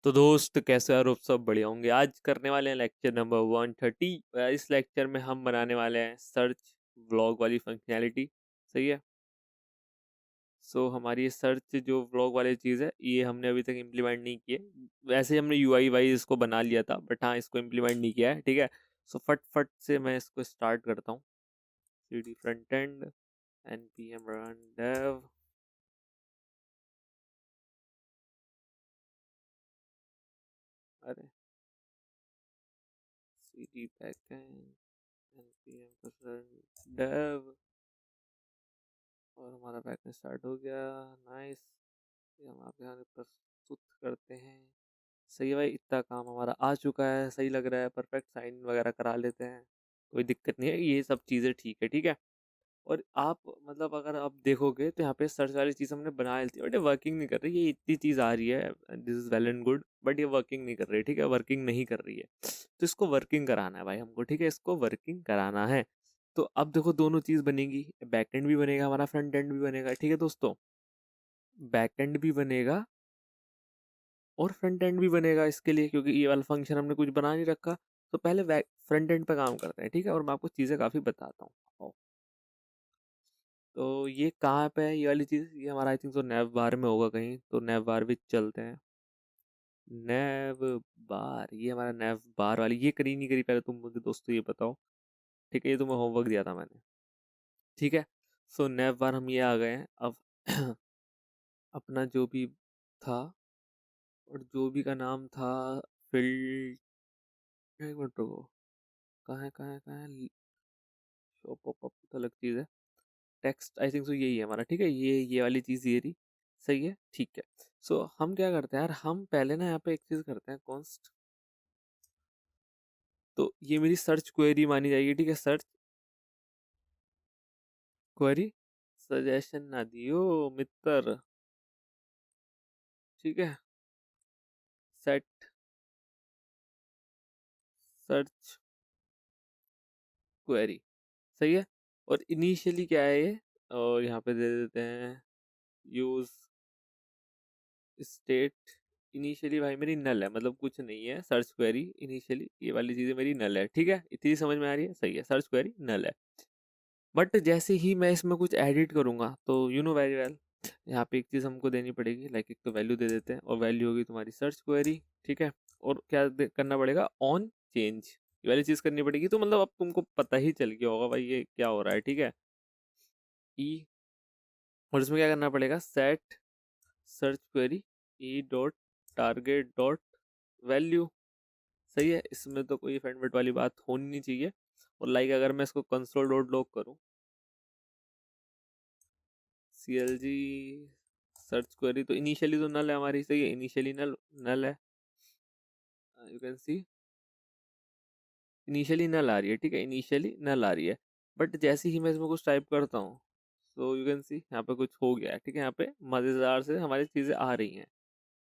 तो दोस्त कैसे हो? आप सब बढ़िया होंगे। आज करने वाले हैं लेक्चर नंबर 130। इस लेक्चर में हम बनाने वाले हैं सर्च व्लॉग वाली फंक्शनैलिटी। सही है। हमारी सर्च जो व्लॉग वाली चीज़ है ये हमने अभी तक इम्प्लीमेंट नहीं की है। वैसे हमने यूआई वाई इसको बना लिया था, बट हाँ इसको इम्प्लीमेंट नहीं किया है। ठीक है। फट फट से मैं इसको स्टार्ट करता हूँ। Cd front end npm run dev। अरे cd backend npm run dev और हमारा बैकएंड स्टार्ट हो गया। नाइस। ये हम आपके यहाँ प्रस्तुत करते हैं। सही है भाई, इतना काम हमारा आ चुका है। सही लग रहा है, परफेक्ट। साइन वगैरह करा लेते हैं, कोई दिक्कत नहीं है। ये सब चीज़ें ठीक है, ठीक है। और आप मतलब अगर आप देखोगे तो यहाँ पे सर्च वाली चीज़ हमने बना ली थी, बट ये वर्किंग नहीं कर रही। ये इतनी चीज़ आ रही है, this is well and good, but ये वर्किंग नहीं कर रही। ठीक है, वर्किंग नहीं कर रही है। तो इसको वर्किंग कराना है भाई हमको। ठीक है, इसको वर्किंग कराना है। तो अब देखो दोनों चीज़ बनेगी, बैक एंड भी बनेगा हमारा, फ्रंट एंड भी बनेगा। ठीक है दोस्तों, बैक एंड भी बनेगा और फ्रंट एंड भी बनेगा इसके लिए, क्योंकि ये वाला फंक्शन हमने कुछ बना नहीं रखा। तो पहले फ्रंट एंड पे काम करते हैं। ठीक है, और मैं आपको चीज़ें काफ़ी बताता हूँ। तो ये कहाँ पे है ये वाली चीज़? ये हमारा आई थिंक तो नैव बार में होगा कहीं। तो नैव बार भी चलते हैं। नैव बार, ये हमारा नैव बार वाली, ये करी नहीं करी पहले तुम मुझे दोस्तों ये बताओ। ठीक है, ये तुम्हें होमवर्क दिया था मैंने। ठीक है। नैव बार हम ये आ गए हैं अब। अपना जो भी था और जो भी का नाम था फील्ड, एक मिनट रुको। कहाँ है शॉप अप तो अलग चीज़ है। टेक्स्ट आई थिंक यही है हमारा। ठीक है, ये वाली चीज़ ये रही। सही है, ठीक है। हम क्या करते हैं यार, हम पहले ना यहाँ पे एक चीज़ करते हैं, कॉन्स्ट। तो ये मेरी सर्च क्वेरी मानी जाएगी। ठीक है, सर्च क्वेरी। सजेशन ना दियो मित्र। ठीक है, सेट सर्च क्वेरी। सही है। और इनिशियली क्या है ये, और यहाँ पे दे देते हैं यूज स्टेट। इनिशियली भाई मेरी नल है, मतलब कुछ नहीं है। सर्च क्वेरी इनिशियली ये वाली चीज़ें मेरी नल है। ठीक है, इतनी समझ में आ रही है? सही है, सर्च क्वेरी नल है। बट जैसे ही मैं इसमें कुछ एडिट करूँगा तो यू नो वेरी वेल, यहाँ पे एक चीज़ हमको देनी पड़ेगी। लाइक एक तो वैल्यू दे देते हैं, और वैल्यू होगी तुम्हारी सर्च क्वेरी। ठीक है, और क्या करना पड़ेगा? ऑन चेंज, ये वाली चीज़ करनी पड़ेगी। तो मतलब अब तुमको पता ही चल गया होगा भाई ये क्या हो रहा है। ठीक है, ई, और इसमें क्या करना पड़ेगा? Set search query E dot target dot value. सही है, इसमें तो कोई फेंडमेट वाली बात होनी नहीं चाहिए। और लाइक अगर मैं इसको कंसोल डॉट लॉग करूँ, CLG सर्च क्वेरी, तो इनिशियली तो नल है हमारी। सही है, इनिशियली नल नल है। यू कैन सी इनिशियली नल आ रही है। ठीक है, इनिशियली नल आ रही है। बट जैसे ही मैं इसमें कुछ टाइप करता हूँ, यू कैन सी यहाँ पे कुछ हो गया है। ठीक है, यहाँ पे मज़ेदार से हमारी चीज़ें आ रही हैं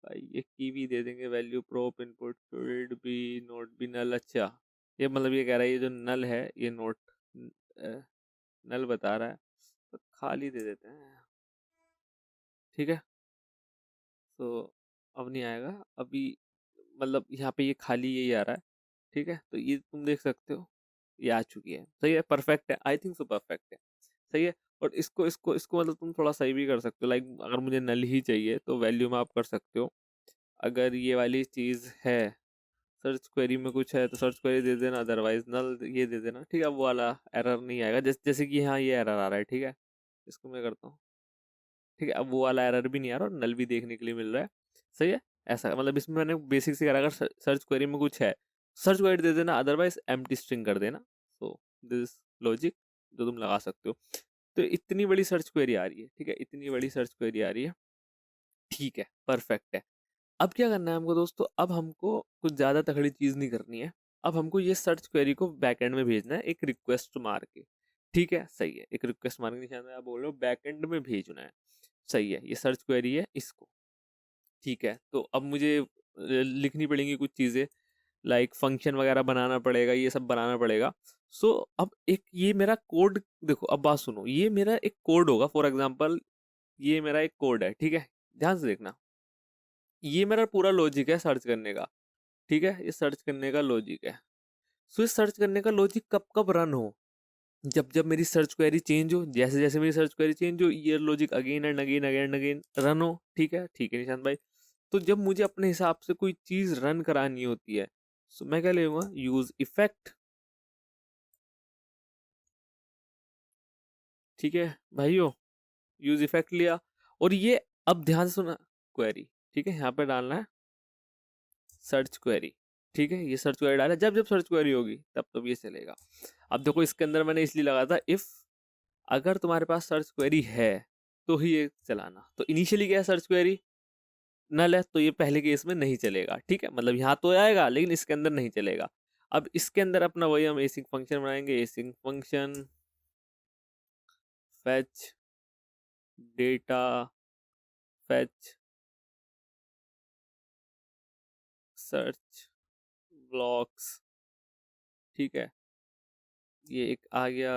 भाई। ये की भी दे देंगे, value prop input should be not be null. अच्छा, ये मतलब ये कह रहा है ये जो नल है ये नोट नल बता रहा है, तो खाली दे देते हैं। ठीक है, तो अब नहीं आएगा अभी, मतलब यहाँ पे ये खाली यही आ रहा है। ठीक है, तो ये तुम देख सकते हो, ये आ चुकी है। सही है, परफेक्ट है, आई थिंक सो परफेक्ट है। सही है। और इसको इसको इसको मतलब तुम थोड़ा सही भी कर सकते हो। लाइक अगर मुझे नल ही चाहिए तो वैल्यू में आप कर सकते हो। अगर ये वाली चीज़ है, सर्च क्वेरी में कुछ है तो सर्च क्वेरी दे देना, अदरवाइज नल ये दे देना। ठीक है, अब वो वाला एरर नहीं आएगा। जैसे कि यहाँ ये एरर आ रहा है। ठीक है, इसको मैं करता हूँ। ठीक है, अब वो वाला एरर भी नहीं आ रहा और नल भी देखने के लिए मिल रहा है। सही है। ऐसा मतलब इसमें मैंने बेसिक से करा, अगर सर्च क्वेरी में कुछ है सर्च क्वेरी दे देना, अदरवाइज एम्प्टी स्ट्रिंग कर देना। सो दिस लॉजिक जो तुम लगा सकते हो। तो इतनी बड़ी सर्च क्वेरी आ रही है। ठीक है, इतनी बड़ी सर्च क्वेरी आ रही है। ठीक है, परफेक्ट है। अब क्या करना है हमको दोस्तों? अब हमको कुछ ज़्यादा तगड़ी चीज़ नहीं करनी है। अब हमको ये सर्च क्वेरी को बैकएंड में भेजना है, एक रिक्वेस्ट मार के। ठीक है, सही है, एक रिक्वेस्ट मार के निशान में आप बोल रहे हो बैकएंड में भेजना है। सही है, ये सर्च क्वेरी है इसको। ठीक है, तो अब मुझे लिखनी पड़ेंगी कुछ चीज़ें, लाइक फंक्शन वगैरह बनाना पड़ेगा, ये सब बनाना पड़ेगा। अब एक ये मेरा कोड, देखो अब बात सुनो, ये मेरा एक कोड होगा। फॉर एग्जाम्पल ये मेरा एक कोड है। ठीक है, ध्यान से देखना, ये मेरा पूरा लॉजिक है सर्च करने का, ठीक है, ये सर्च करने का लॉजिक है। सो ये सर्च करने का लॉजिक कब कब रन हो, जब जब मेरी सर्च क्वेरी चेंज हो, जैसे जैसे मेरी सर्च क्वेरी चेंज हो, ये logic again and again again again run हो, ठीक है निशांत भाई। तो जब मुझे अपने हिसाब से कोई चीज रन करानी होती है, तो मैं क्या लेऊंगा, यूज इफेक्ट, ठीक है भाइयों, यूज इफेक्ट लिया। और ये, अब ध्यान से सुना, क्वेरी, ठीक है, यहाँ पे डालना है सर्च क्वेरी, ठीक है, ये सर्च क्वेरी डाला, जब जब सर्च क्वेरी होगी तब तब ये चलेगा। अब देखो इसके अंदर मैंने इसलिए लगा था इफ, अगर तुम्हारे पास सर्च क्वेरी है तो ही ये चलाना। तो इनिशियली क्या है, सर्च क्वेरी नल है, तो ये पहले केस में नहीं चलेगा, ठीक है, मतलब यहाँ तो आएगा लेकिन इसके अंदर नहीं चलेगा। अब इसके अंदर अपना वही हम एसिंक फंक्शन बनाएंगे, async function fetch data, fetch search blocks, ठीक है, ये एक आ गया,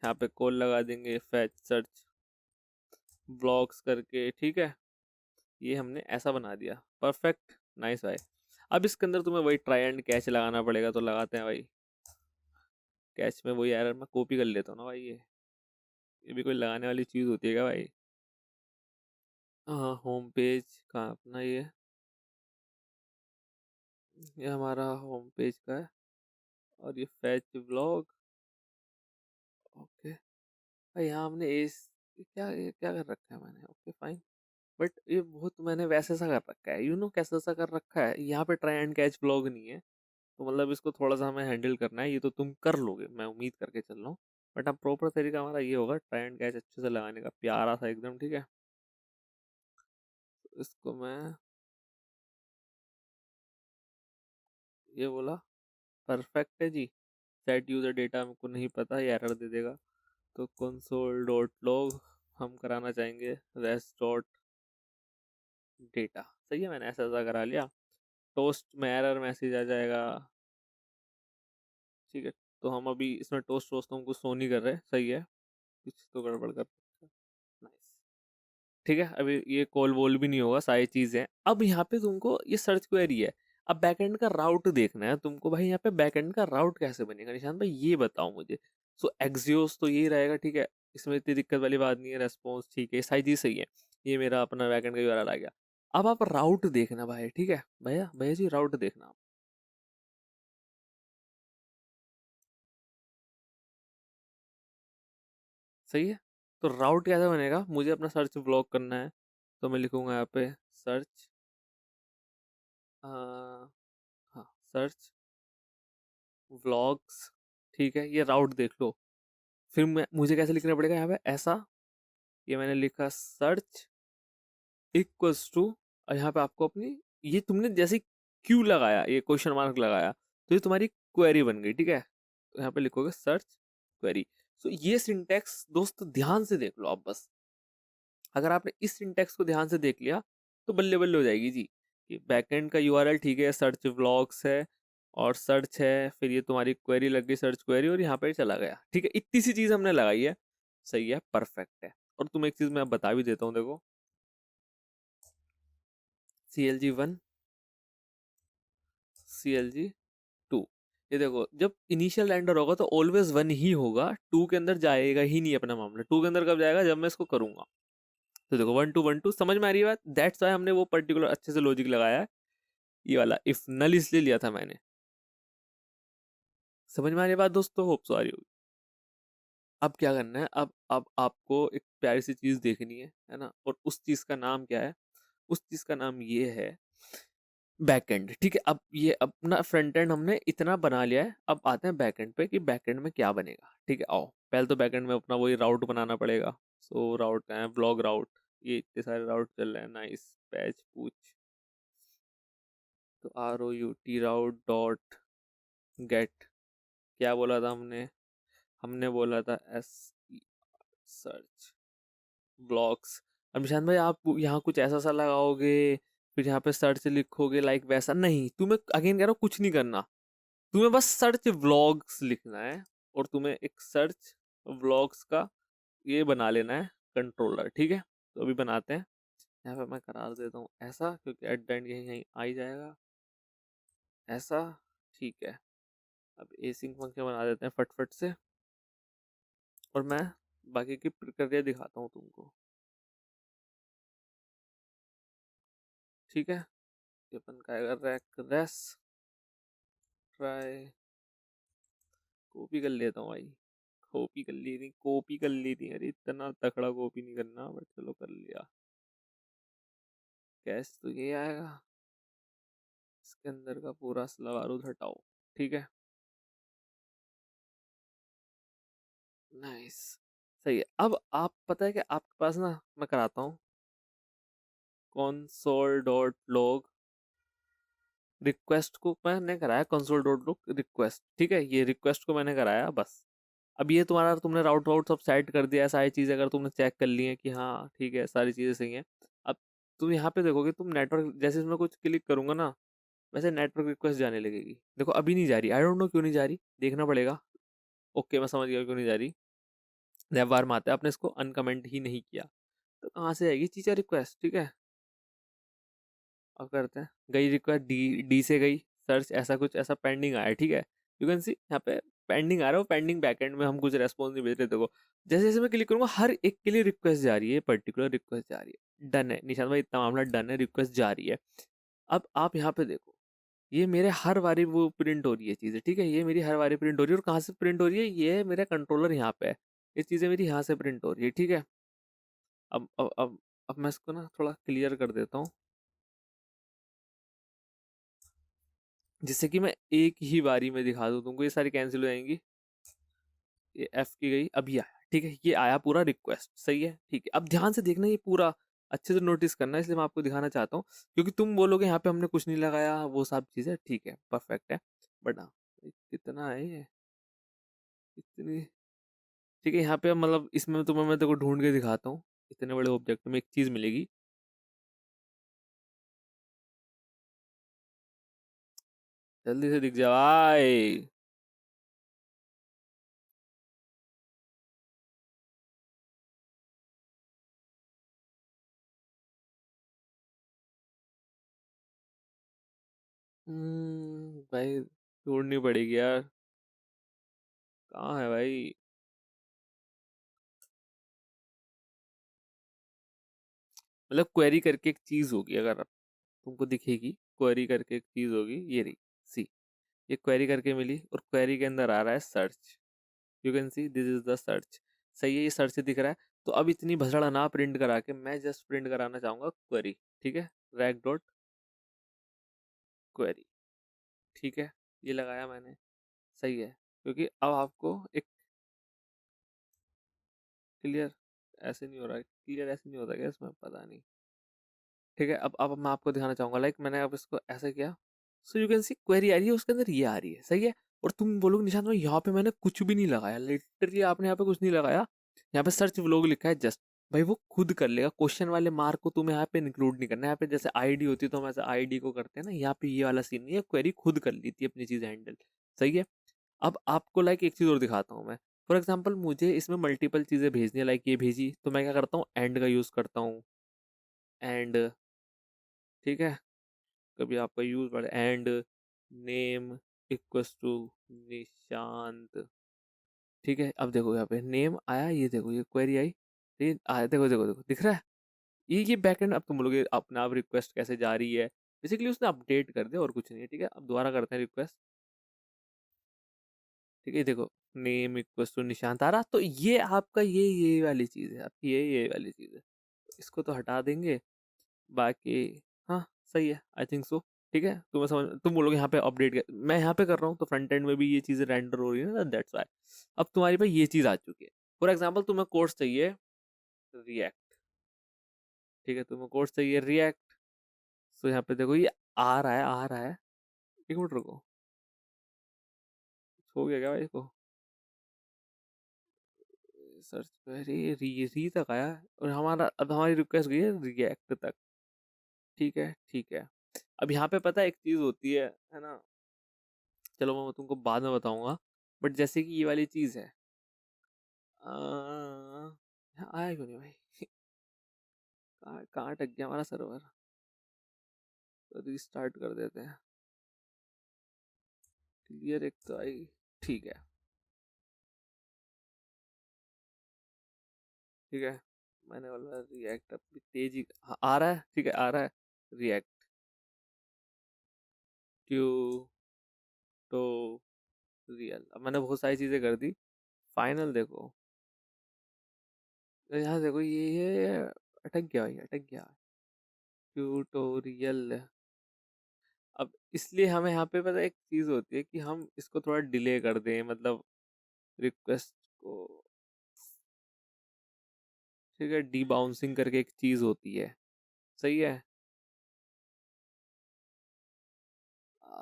यहाँ पे कॉल लगा देंगे फेच सर्च ब्लॉक्स करके, ठीक है, ये हमने ऐसा बना दिया, परफेक्ट, नाइस भाई। अब इसके अंदर तुम्हें वही ट्राई एंड कैच लगाना पड़ेगा, तो लगाते हैं भाई, कैच में वही एरर मैं कॉपी कर लेता हूँ ना भाई, ये भी कोई लगाने वाली चीज़ होती है क्या भाई। हाँ, होम पेज का अपना ये हमारा होम पेज का है, और ये फैच ब्लॉग, ओके भाई, यहाँ हमने ये क्या कर रखा है मैंने, ओके फाइन। बट ये बहुत मैंने वैसे सा कर रखा है, कैसा सा कर रखा है, यहाँ पे ट्राई एंड कैच ब्लॉग नहीं है, तो मतलब इसको थोड़ा सा हमें हैंडल करना है, ये तो तुम कर लोगे मैं उम्मीद करके चल रहा हूँ। बट अब प्रॉपर तरीका हमारा ये होगा ट्राई एंड कैच अच्छे से लगाने का, प्यारा सा एकदम, ठीक है। तो इसको मैं ये बोला, परफेक्ट है जी। सेट यूजर डेटा हमको नहीं पता, ये एरर दे देगा, तो कंसोल डॉट लॉग हम कराना चाहेंगे रेस्ट डॉट डेटा, सही है, मैंने ऐसा ऐसा करा लिया। टोस्ट में एरर मैसेज आ जाएगा, ठीक है, तो हम अभी इसमें टोस्ट टोस्ट हमको शो नहीं कर रहे, सही है, कुछ तो गड़बड़ कर, नाइस, ठीक है, अभी ये कॉल वॉल भी नहीं होगा, सारी चीजें हैं। अब यहाँ पे तुमको ये सर्च क्वेरी है, अब बैकएंड का राउट देखना है तुमको भाई, यहाँ पे बैकएंड का राउट कैसे बनेगा निशांत भाई, ये बताओ मुझे। सो एक्सियोस तो यही रहेगा, ठीक है, इसमें इतनी दिक्कत वाली बात नहीं है, रेस्पॉन्स ठीक है, सारी चीज सही है, ये मेरा अपना बैकएंड का यूआरएल आ गया। अब आप राउट देखना भाई, ठीक है, भैया भैया जी राउट देखना, सही है। तो राउट कैसे बनेगा, मुझे अपना सर्च ब्लॉक करना है, तो मैं लिखूंगा यहाँ पे सर्च, हाँ, सर्च व्लॉग्स, ठीक है, ये राउट देख लो। फिर मुझे कैसे लिखना पड़ेगा यहाँ पे, ऐसा, ये मैंने लिखा सर्च इक्वल्स टू, और यहाँ पे आपको अपनी, ये तुमने जैसे क्यू लगाया, ये क्वेश्चन मार्क लगाया, तो ये तुम्हारी क्वेरी बन गई, ठीक है, तो यहाँ पे लिखोगे सर्च क्वेरी। सो ये सिंटेक्स दोस्त ध्यान से देख लो आप बस, अगर आपने इस सिंटेक्स को ध्यान से देख लिया तो बल्ले बल्ले हो जाएगी जी। कि बैकएंड का यूआरएल ठीक है, सर्च व्लॉग्स है, और सर्च है, फिर ये तुम्हारी क्वेरी लग गई सर्च क्वेरी, और यहाँ पे चला गया, ठीक है, इतनी सी चीज हमने लगाई है, सही है, परफेक्ट है। और तुम एक चीज मैं बता भी देता हूँ, देखो, CLG 1 CLG 2, ये देखो जब इनिशियल रेंडर होगा तो ऑलवेज 1 ही होगा, 2 के अंदर जाएगा ही नहीं अपना मामला, 2 के अंदर कब जाएगा, जब मैं इसको करूंगा। तो देखो 1 2 1 2, समझ में आ रही है बात, दैट्स वाई हमने वो पर्टिकुलर अच्छे से लॉजिक लगाया है, ये वाला इफ नल इसलिए लिया था मैंने, समझ में आ रही है बात दोस्तों, होप सो आ रही होगी। अब क्या करना है, अब आपको एक प्यारी सी चीज देखनी है ना, और उस चीज का नाम क्या है, उस चीज का नाम ये है बैकएंड, ठीक है। अब ये अपना फ्रंट एंड हमने इतना बना लिया है, अब आते हैं बैकएंड पे कि बैकएंड में क्या बनेगा, ठीक है, आओ पहले तो बैकएंड में अपना वही राउट बनाना पड़ेगा। सो राउट का है ब्लॉग राउट, ये इतने सारे राउट चल रहे हैं, नाइस, पैच पूछ, तो ROUT राउट डॉट गेट, क्या बोला था हमने, हमने बोला था एस सर्च ब्लॉक्स। अब निशांत भाई आप यहाँ कुछ ऐसा सा लगाओगे, फिर यहाँ पे सर्च लिखोगे लाइक वैसा नहीं, तुम्हें अगेन कह रहा हूँ कुछ नहीं करना, तुम्हें बस सर्च व्लॉग्स लिखना है, और तुम्हें एक सर्च व्लॉग्स का ये बना लेना है कंट्रोलर, ठीक है, तो अभी बनाते हैं। यहाँ पे मैं करार देता हूँ ऐसा, क्योंकि एट द एंड यहीं यहीं आ ही जाएगा ऐसा। ठीक है, अब एसिंक फंक्शन बना देते हैं फटफट से, और मैं बाकी की प्रक्रिया दिखाता हूँ तुमको। ठीक है, ये अपन क्या कर रहा है, रेस ट्राई, कॉपी कर लेता हूँ भाई, कॉपी कर ली थी, कॉपी कर ली थी, अरे इतना तकड़ा कॉपी नहीं करना, बट चलो कर लिया। कैश तो ये आएगा, इसके अंदर का पूरा असला बारूद हटाओ। ठीक है, नाइस, सही है। अब आप पता है कि आपके पास ना, मैं कराता हूँ console डॉट लॉग रिक्वेस्ट को मैंने कराया, कंसोल डॉट लॉग रिक्वेस्ट। ठीक है, ये रिक्वेस्ट को मैंने कराया बस। अब ये तुम्हारा, तुमने राउट वाउट सब सेट कर दिया है, सारी चीज़ें अगर तुमने चेक कर ली है कि हाँ ठीक है सारी चीज़ें सही हैं, अब तुम यहाँ पे देखोगे, तुम नेटवर्क जैसे इसमें कुछ क्लिक करूंगा ना, वैसे नेटवर्क रिक्वेस्ट जाने लगेगी। देखो अभी नहीं जा रही, आई डोंट नो क्यों नहीं जा रही, देखना पड़ेगा। ओके मैं समझ गया क्यों नहीं जा रही। व्यवहार में आता है, आपने इसको अनकमेंट ही नहीं किया, तो कहाँ से आएगी चीज़ें रिक्वेस्ट। ठीक है, अब करते हैं, गई रिक्वेस्ट डी डी से गई सर्च, ऐसा कुछ ऐसा पेंडिंग आया। ठीक है, यू कैन सी यहाँ पे पेंडिंग आ रहा है, वो पेंडिंग बैकएंड में हम कुछ रेस्पॉन्स नहीं भेज रहे। देखो जैसे जैसे मैं क्लिक करूंगा, हर एक के लिए रिक्वेस्ट जा रही है, पर्टिकुलर रिक्वेस्ट जा रही है। डन है निशान भाई, इतना मामला डन है, रिक्वेस्ट जा रही है। अब आप यहाँ पे देखो, ये मेरे हर बारी वो प्रिंट हो रही है चीज़ें। ठीक है, ये मेरी हर बारी प्रिंट हो रही है, और कहाँ से प्रिंट हो रही है, ये मेरा कंट्रोलर यहाँ पे है, ये चीज़ें मेरी यहाँ से प्रिंट हो रही है। ठीक है, अब मैं इसको ना थोड़ा क्लियर कर देता हूँ, जिससे कि मैं एक ही बारी में दिखा दूँ तुमको, ये सारी कैंसिल हो जाएंगी। ये एफ की गई, अब ये आया। ठीक है, ये आया पूरा रिक्वेस्ट, सही है। ठीक है, अब ध्यान से देखना, ये पूरा अच्छे से नोटिस करना, इसलिए मैं आपको दिखाना चाहता हूँ, क्योंकि तुम बोलोगे यहाँ पे हमने कुछ नहीं लगाया, वो सब चीज़ें ठीक है, परफेक्ट है, बट हाँ कितना है ये, इतनी। ठीक है, यहाँ पे मतलब इसमें तुम्हें मैं तेको ढूंढ के दिखाता हूँ, इतने बड़े ऑब्जेक्ट में एक चीज़ मिलेगी, जल्दी से दिख जा भाई। भाई ढूंढनी पड़ेगी यार, कहाँ है भाई। मतलब क्वेरी करके एक चीज़ होगी, अगर तुमको दिखेगी, क्वेरी करके एक चीज़ होगी, ये रही, सी, ये क्वेरी करके मिली, और क्वेरी के अंदर आ रहा है search, you can see this is the search. सही है, ये सर्च दिख रहा है। तो अब इतनी भसड़ा ना प्रिंट करा के, मैं जस्ट प्रिंट कराना चाहूँगा क्वेरी। ठीक है, रैक डॉट क्वेरी। ठीक है, ये लगाया मैंने, सही है, क्योंकि अब आपको एक क्लियर, ऐसे नहीं हो रहा है क्लियर, ऐसे नहीं होता क्या इसमें, पता नहीं। ठीक है, अब मैं आपको दिखाना चाहूंगा, लाइक मैंने अब इसको ऐसे किया, so you can see query आ रही है, उसके अंदर ये आ रही है, सही है। और तुम बोलोगे निशांत भाई यहाँ पे मैंने कुछ भी नहीं लगाया, लिटरली आपने यहाँ पे कुछ नहीं लगाया, यहाँ पे सर्च व्लॉग लिखा है जस्ट, भाई वो खुद कर लेगा। क्वेश्चन वाले मार्क को तुम्हें यहाँ पे इंक्लूड नहीं करना है, यहाँ पे जैसे आईडी होती है तो हम ऐसे आईडी को करते हैं ना, यहाँ पे ये वाला सीन नहीं है, क्वेरी खुद कर लेती है अपनी चीज़ हैंडल, सही है। अब आपको लाइक एक चीज़ और दिखाता हूँ मैं, फॉर एग्जाम्पल मुझे इसमें मल्टीपल चीज़ें भेजनी है, लाइक ये भेजी, तो मैं क्या करता हूँ, एंड का यूज़ करता हूँ, एंड। ठीक है, कभी आपका यूज बढ़े, and name equals to Nishant. ठीक है, अब देखो यहाँ पे नेम आया, ये देखो ये क्वेरी आई, ये आया, देखो देखो देखो दिख रहा है, ये बैकएंड। अब तुम बोलोगे अपना आप रिक्वेस्ट कैसे जा रही है, बेसिकली उसने अपडेट कर दिया और कुछ नहीं है। ठीक है, अब दोबारा करते हैं रिक्वेस्ट। ठीक है, देखो नेम इक्वल्स टू निशांत आ रहा, तो ये आपका ये वाली चीज़ है आपकी, ये वाली चीज़ है, इसको तो हटा देंगे, बाकी हाँ सही है, आई थिंक सो। ठीक है, तुम्हें समझ, तुम बोलोगे यहाँ पे अपडेट कर, मैं यहाँ पे कर रहा हूँ तो फ्रंट एंड में भी ये चीज़ें रेंडर हो रही है ना, दैट्स व्हाई। अब तुम्हारे पास ये चीज़ आ चुकी है। फॉर एग्जांपल तुम्हें कोर्स चाहिए रिएक्ट। ठीक है, तुम्हें कोर्स चाहिए रिएक्ट, तो यहाँ पे देखो ये आ रहा है, आ रहा है, एक मिनट रुको, हो गया क्या भाई इसको, सर्च री तक आया, और हमारा अब हमारी रिक्वेस्ट गई है रिएक्ट तक। ठीक है ठीक है, अब यहाँ पे पता है एक चीज़ होती है ना, चलो मैं तुमको बाद में बताऊंगा, बट जैसे कि ये वाली चीज़ है, यहाँ आया क्यों नहीं भाई कहाँ अटक गया हमारा सर्वर? तो रिस्टार्ट कर देते हैं। क्लियर एक तो आई, ठीक है। ठीक है, मैंने बोला रिएक्ट अपनी तेजी, हाँ, आ रहा है, ठीक है, आ रहा है। रिएक्ट टू तो रियल, अब मैंने बहुत सारी चीजें कर दी। फाइनल देखो, यहाँ देखो ये अटक गया भाई, अटक गया। ट्यूटोरियल। अब इसलिए हमें यहाँ पे पता है एक चीज होती है कि हम इसको थोड़ा डिले कर दें, मतलब रिक्वेस्ट को। ठीक है, डी बाउंसिंग करके एक चीज होती है, सही है।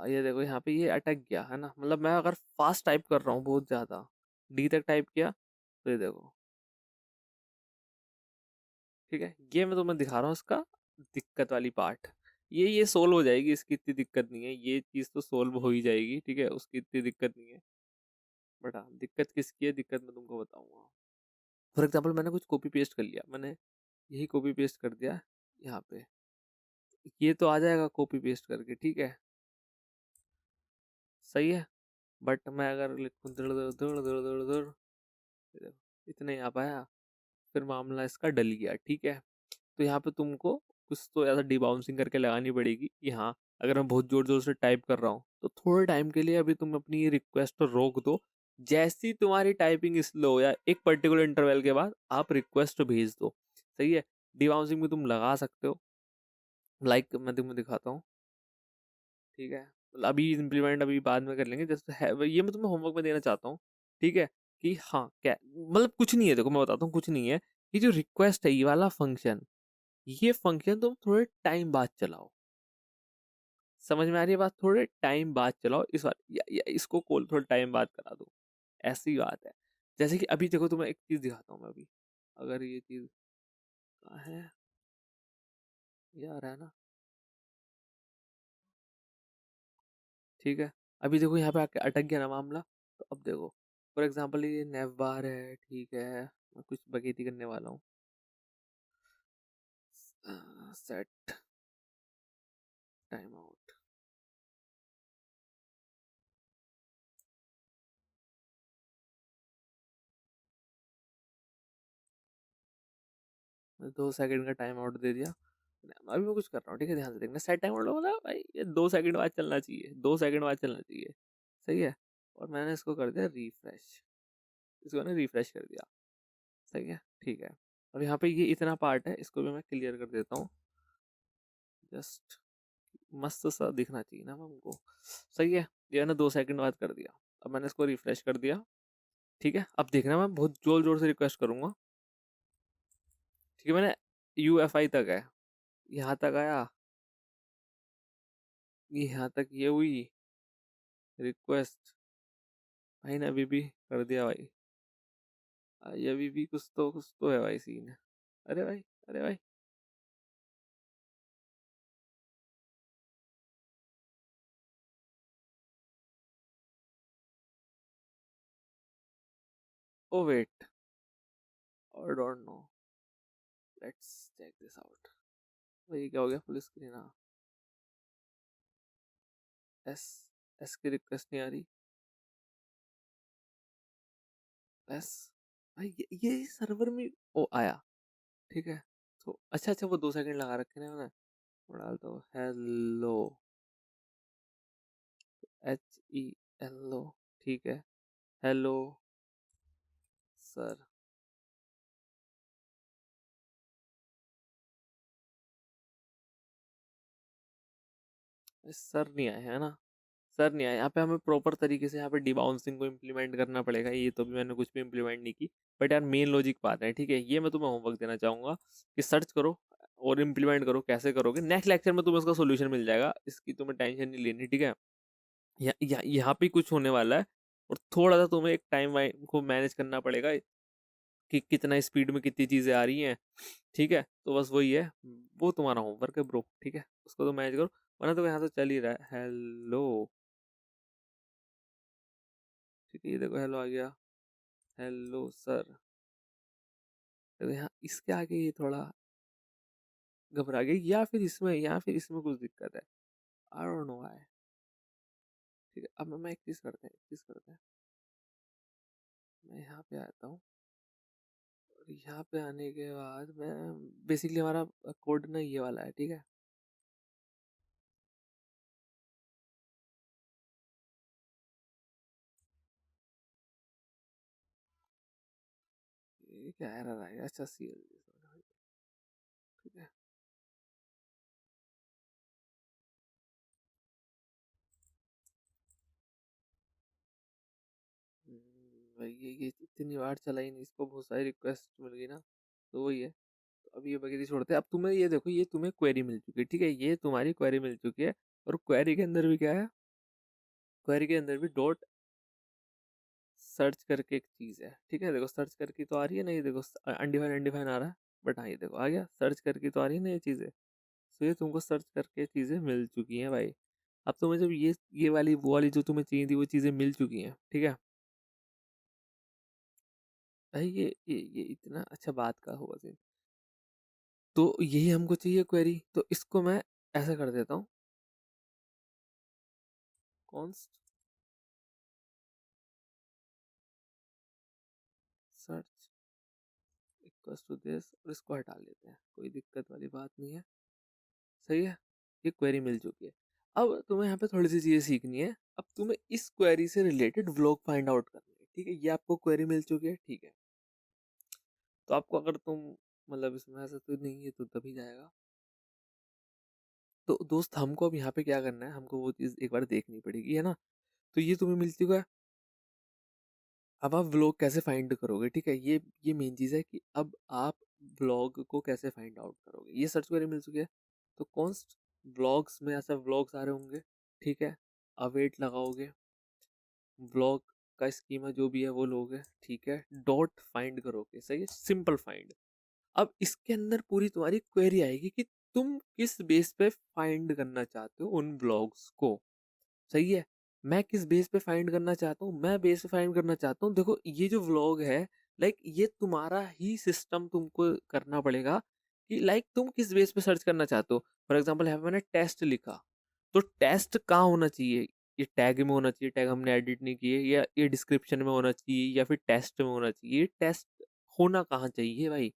ये देखो यहाँ पे ये अटक गया है ना, मतलब मैं अगर फास्ट टाइप कर रहा हूँ बहुत ज्यादा, डी तक टाइप किया, तो ये देखो। ठीक है, ये मैं तुम्हें दिखा रहा हूँ इसका दिक्कत वाली पार्ट। ये सोल्व हो जाएगी, इसकी इतनी दिक्कत नहीं है, ये चीज़ तो सोल्व हो ही जाएगी, ठीक है, उसकी इतनी दिक्कत नहीं है। बट हाँ, दिक्कत किसकी है, दिक्कत मैं तुमको बताऊंगा। फॉर एग्जाम्पल मैंने कुछ कॉपी पेस्ट कर लिया, मैंने यही कॉपी पेस्ट कर दिया यहाँ पे, ये तो आ जाएगा कॉपी पेस्ट करके, ठीक है, सही है। बट मैं अगर लिखूँ दड़ दड़ दड़ दड़ दड़ दड़, ये देखो, इतना ही आ पाया, फिर मामला इसका डल गया, ठीक है। तो यहाँ पे तुमको कुछ तो ऐसा डिबाउंसिंग करके लगानी पड़ेगी कि हाँ, अगर मैं बहुत जोर जोर से टाइप कर रहा हूँ तो थोड़े टाइम के लिए अभी तुम अपनी ये रिक्वेस्ट रोक दो। जैसी तुम्हारी टाइपिंग स्लो या एक पर्टिकुलर इंटरवल के बाद आप रिक्वेस्ट भेज दो, सही है। डिबाउंसिंग भी तुम लगा सकते हो, लाइक मैं तुम्हें दिखाता हूँ, ठीक है। मतलब अभी इम्प्लीमेंट अभी बाद में कर लेंगे, जैसे है ये मैं तुम्हें होमवर्क में देना चाहता हूँ, ठीक है। कि हाँ क्या मतलब, कुछ नहीं है, देखो मैं बताता हूँ, कुछ नहीं है। ये जो रिक्वेस्ट है, ये वाला फंक्शन, ये फंक्शन तुम थोड़े टाइम बाद चलाओ। समझ में आ रही है बात? थोड़े टाइम बाद चलाओ इस बार, या इसको कॉल थोड़ा टाइम बाद करा दो, ऐसी बात है। जैसे कि अभी देखो, तुम्हें एक चीज दिखाता हूँ मैं अभी, अगर ये चीज कहाँ है, ये आ रहा है ना, ठीक है। अभी देखो यहाँ पे आके अटक गया ना मामला, तो अब देखो फॉर एग्जाम्पल ये नेव बार है, ठीक है, मैं कुछ बगैती करने वाला हूँ। सेट टाइम आउट, 2 सेकंड का टाइम आउट दे दिया। अभी मैं कुछ कर रहा हूँ, ठीक है, ध्यान से देखना। सेट टाइम आउट मतलब भाई ये 2 सेकंड बाद चलना चाहिए, 2 सेकंड बाद चलना चाहिए, सही है। और मैंने इसको कर दिया रिफ्रेश, इसको मैंने रिफ्रेश कर दिया, सही है, ठीक है। अब यहाँ पे ये इतना पार्ट है, इसको भी मैं क्लियर कर देता हूँ, जस्ट मस्त सा दिखना चाहिए ना हमको, सही है। ये मैंने 2 सेकंड बाद कर दिया, अब मैंने इसको रिफ्रेश कर दिया, ठीक है। अब देखना, मैं बहुत जोर जोर से रिक्वेस्ट करूंगा, ठीक है। मैंने UFI तक है, यहाँ तक आया, ये यहाँ तक ये हुई रिक्वेस्ट, भाई ने अभी भी कर दिया भाई, ये अभी भी कुछ तो है भाई सीन। अरे भाई, अरे भाई, ओ वेट, और don't know, let's check this out. भाई क्या हो गया, फुल स्क्रीन, हाँ। एस एस की रिक्वेस्ट नहीं आ रही, एस, भाई ये सर्वर में, ओ आया, ठीक है। तो अच्छा अच्छा, वो 2 सेकंड लगा रखे हैं मैंने, वो डालता हूँ हेलो, HELO, ठीक है, हेलो सर। सर नहीं आया है ना, सर नहीं आया। यहाँ पे हमें प्रॉपर तरीके से यहाँ पे डिबाउंसिंग को इम्प्लीमेंट करना पड़ेगा, ये तो भी मैंने कुछ भी इम्प्लीमेंट नहीं की। बट यार मेन लॉजिक बात है, ठीक है, ये मैं तुम्हें होमवर्क देना चाहूंगा कि सर्च करो और इम्प्लीमेंट करो, कैसे करोगे नेक्स्ट लेक्चर में तुम्हें इसका सोल्यूशन मिल जाएगा, इसकी तुम्हें टेंशन नहीं लेनी, ठीक है। यहाँ पे कुछ होने वाला है, और थोड़ा सा तुम्हें एक टाइम को मैनेज करना पड़ेगा कि कितना स्पीड में कितनी चीज़ें आ रही हैं, ठीक है। तो बस वही है, वो तुम्हारा होमवर्क है ब्रो, ठीक है, उसको तो मैनेज करो, वरना तो यहाँ तो चल ही रहा है हेलो, ठीक है। ये देखो हेलो आ गया, हेलो सर। तो यहाँ इसके आगे ये थोड़ा घबरा गई, या फिर इसमें कुछ दिक्कत है, आई डोंट नो व्हाई। ठीक है, अब मैं एक चीज करते हैं, मैं यहाँ पे आता हूँ, और यहाँ पे आने के बाद मैं बेसिकली हमारा कोड ना ये वाला है, ठीक है। ये क्या एरर आएगा, अच्छा सी, ठीक है। भाई ये इतनी बार चला ही नहीं, इसको बहुत सारी रिक्वेस्ट मिल गई ना, तो वही है। तो अब ये बगैर छोड़ते हैं, अब तुम्हें ये देखो, ये तुम्हें क्वेरी मिल चुकी है, ठीक है, ये तुम्हारी क्वेरी मिल चुकी है। और क्वेरी के अंदर भी क्या है, क्वेरी के अंदर भी डॉट सर्च करके एक चीज़ है, ठीक है। देखो सर्च करके तो आ रही है ना, ये देखो अनडिफाइन अनडिफाइन आ रहा है, बट हाँ ये देखो आ गया, सर्च करके तो आ रही है ना ये चीज़ें। तो ये तुमको सर्च करके चीज़ें मिल चुकी हैं भाई। अब तुम्हें जब ये वाली वो वाली जो तुम्हें चाहिए थी वो चीज़ें मिल चुकी हैं, ठीक है भाई। ये इतना अच्छा बात का हुआ सीन। तो यही हमको चाहिए क्वेरी, तो इसको मैं ऐसा कर देता हूँ, const search equals to this, और इसको हटा लेते हैं, कोई दिक्कत वाली बात नहीं है, सही है। ये क्वेरी मिल चुकी है। अब तुम्हें यहाँ पे थोड़ी सी चीज़ें सीखनी है। अब तुम्हें इस क्वेरी से रिलेटेड व्लॉग फाइंड आउट करनी है, ठीक है। ये आपको क्वेरी मिल चुकी है, ठीक है। तो आपको अगर तुम मतलब इसमें ऐसा तो नहीं है तो तभी जाएगा। तो दोस्त हमको अब यहाँ पे क्या करना है, हमको वो चीज़ एक बार देखनी पड़ेगी, है ना। तो ये तुम्हें मिल चुका है। अब आप व्लॉग कैसे फाइंड करोगे, ठीक है, ये मेन चीज़ है कि अब आप व्लॉग को कैसे फाइंड आउट करोगे। ये सर्च क्वेरी मिल चुकी है, तो कॉन्स्ट व्लॉग्स में ऐसा व्लॉग्स आ रहे होंगे, ठीक है। अवेट लगाओगे, व्लॉग का स्कीमा जो भी है वो लोगे, ठीक है। डॉट फाइंड करोगे, सही है, सिंपल फाइंड। अब इसके अंदर पूरी तुम्हारी क्वेरी आएगी कि तुम किस बेस पे फाइंड करना चाहते हो उन व्लॉग्स को, सही है। मैं किस बेस पे फाइंड करना चाहता हूँ, मैं बेस पे फाइंड करना चाहता हूँ, देखो ये जो व्लॉग है, लाइक ये तुम्हारा ही सिस्टम तुमको करना पड़ेगा कि लाइक तुम किस बेस पे सर्च करना चाहते हो। फॉर एग्जाम्पल यहाँ पे मैंने टेस्ट लिखा, तो टेस्ट कहाँ होना चाहिए, ये टैग में होना चाहिए, टैग हमने एडिट नहीं किए, या ये डिस्क्रिप्शन में होना चाहिए, या फिर टेस्ट में होना चाहिए, टेस्ट होना कहाँ चाहिए भाई,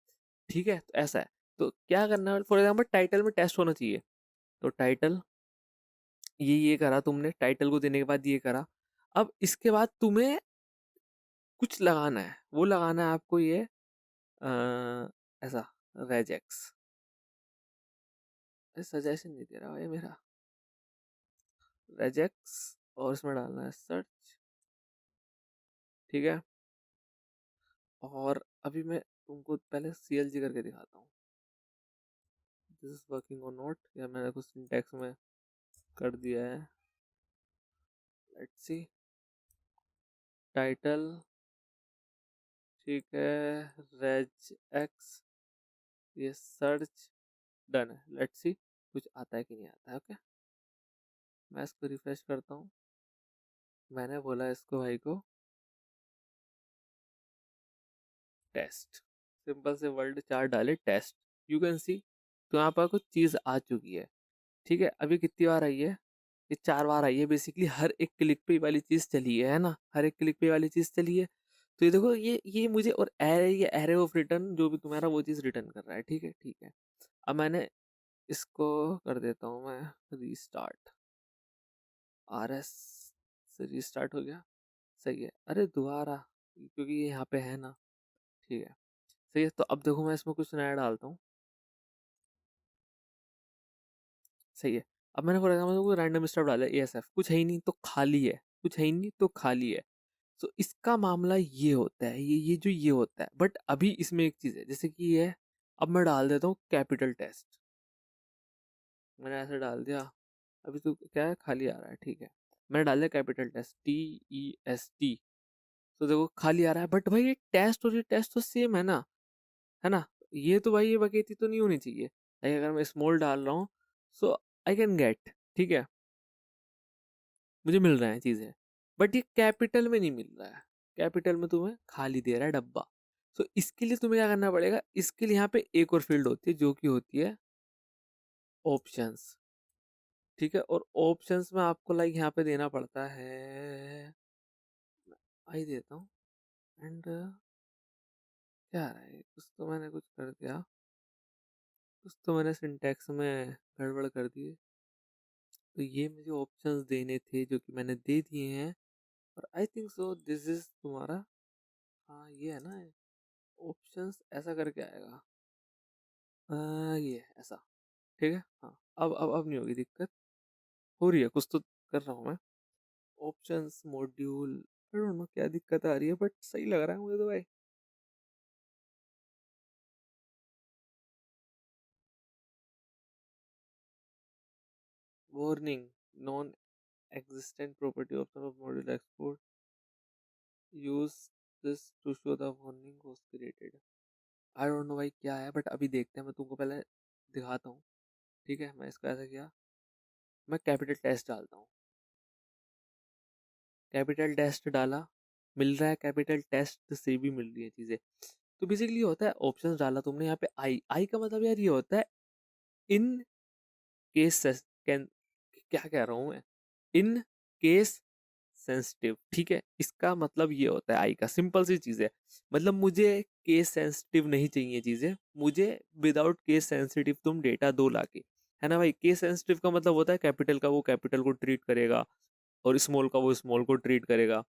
ठीक है। तो ऐसा है, तो क्या करना है, फॉर एग्जाम्पल टाइटल में टेस्ट होना चाहिए, तो टाइटल, ये करा तुमने, टाइटल को देने के बाद ये करा। अब इसके बाद तुम्हें कुछ लगाना है, वो लगाना है आपको ये ऐसा रेजेक्स, सजेशन नहीं दे रहा भाई मेरा, रेजेक्स, और इसमें डालना है सर्च, ठीक है। और अभी मैं तुमको पहले CLG करके दिखाता हूँ, दिस इज वर्किंग और नॉट, या मैंने कुछ सिंटैक्स में कर दिया है, लेट्स सी। टाइटल, ठीक है, रेज एक्स, ये सर्च, डन है। लेट्स सी कुछ आता है कि नहीं आता है, ओके। मैं इसको रिफ्रेश करता हूँ, मैंने बोला इसको भाई को टेस्ट, सिंपल से वर्ड 4 डाले टेस्ट, यू कैन सी। तो यहाँ पर कुछ चीज़ आ चुकी है, ठीक है। अभी कितनी बार आई है, ये 4 बार आई है, बेसिकली हर एक क्लिक पे वाली चीज़ चली है ना, हर एक क्लिक पे वाली चीज़ चली है। तो ये देखो, ये मुझे, और एरे, ये एरे ऑफ रिटर्न जो भी तुम्हारा वो चीज़ रिटर्न कर रहा है, ठीक है, ठीक है। अब मैंने इसको कर देता हूँ मैं रीस्टार्ट, RS से रीस्टार्ट हो गया, सही है। अरे दोबारा, क्योंकि ये यहाँ पे है ना, ठीक है, सही है। तो अब देखो मैं इसमें कुछ नया डालता हूँ, सही है। अब मैंने फॉर एग्जाम्पल कोई रैंडम स्टफ डाला है, ASF, कुछ है ही नहीं तो खाली है, कुछ है ही नहीं तो खाली है। तो इसका मामला ये होता है, ये होता है, बट अभी इसमें एक चीज़ है, जैसे कि ये है। अब मैं डाल देता हूँ कैपिटल टेस्ट, मैंने ऐसे डाल दिया, अभी तो क्या है, खाली आ रहा है, ठीक है। मैंने डाल दिया कैपिटल टेस्ट, TEST, तो देखो खाली आ रहा है, बट भाई ये टेस्ट और ये टेस्ट तो सेम है ना। ये तो भाई ये बकेती तो नहीं होनी चाहिए, लाइक अगर मैं स्मॉल डाल रहा हूँ, सो आई कैन गेट, ठीक है, मुझे मिल रहा है चीज़ें, बट ये कैपिटल में नहीं मिल रहा है, कैपिटल में तुम्हें खाली दे रहा है डब्बा। तो इसके लिए तुम्हें क्या करना पड़ेगा, इसके लिए यहाँ पे एक और फील्ड होती है जो कि होती है ऑप्शंस, ठीक है। और ऑप्शंस में आपको लाइक यहाँ पे देना पड़ता है, आई देता हूँ। एंड क्या रहा है, कुछ तो मैंने कुछ कर दिया, कुछ तो मैंने सिंटैक्स में गड़बड़ कर दी। तो ये मुझे ऑप्शंस देने थे जो कि मैंने दे दिए हैं। और आई थिंक सो दिस इज तुम्हारा, हाँ ये है ना, ऑप्शंस ऐसा करके आएगा, ये ऐसा, ठीक है। हाँ अब नहीं होगी दिक्कत, हो रही है कुछ तो कर रहा हूँ मैं। Options module, I don't no क्या दिक्कत आ रही है, बट सही लग रहा है मुझे तो भाई। Warning, non existent property option of module export, use this to show the warning was created। I don't no भाई क्या है, बट अभी देखते हैं, मैं तुमको पहले दिखाता हूँ, ठीक है। मैं इसका ऐसा किया, मैं कैपिटल टेस्ट डालता हूँ, कैपिटल टेस्ट डाला, मिल रहा है कैपिटल टेस्ट से भी मिल रही है चीज़ें। तो बेसिकली होता है, ऑप्शंस डाला तुमने यहाँ पे, आई आई का मतलब यार ये होता है इन केस कैन, क्या कह रहा हूँ मैं, इन केस सेंसिटिव, ठीक है। इसका मतलब ये होता है आई का, सिंपल सी चीज़ है। मतलब मुझे केस सेंसिटिव नहीं चाहिए चीज़ें, मुझे विदाउट केस सेंसिटिव तुम डेटा दो लाके, है ना भाई। केस सेंसिटिव का मतलब होता है कैपिटल का वो कैपिटल को ट्रीट करेगा, और स्मॉल का वो स्मॉल को ट्रीट करेगा।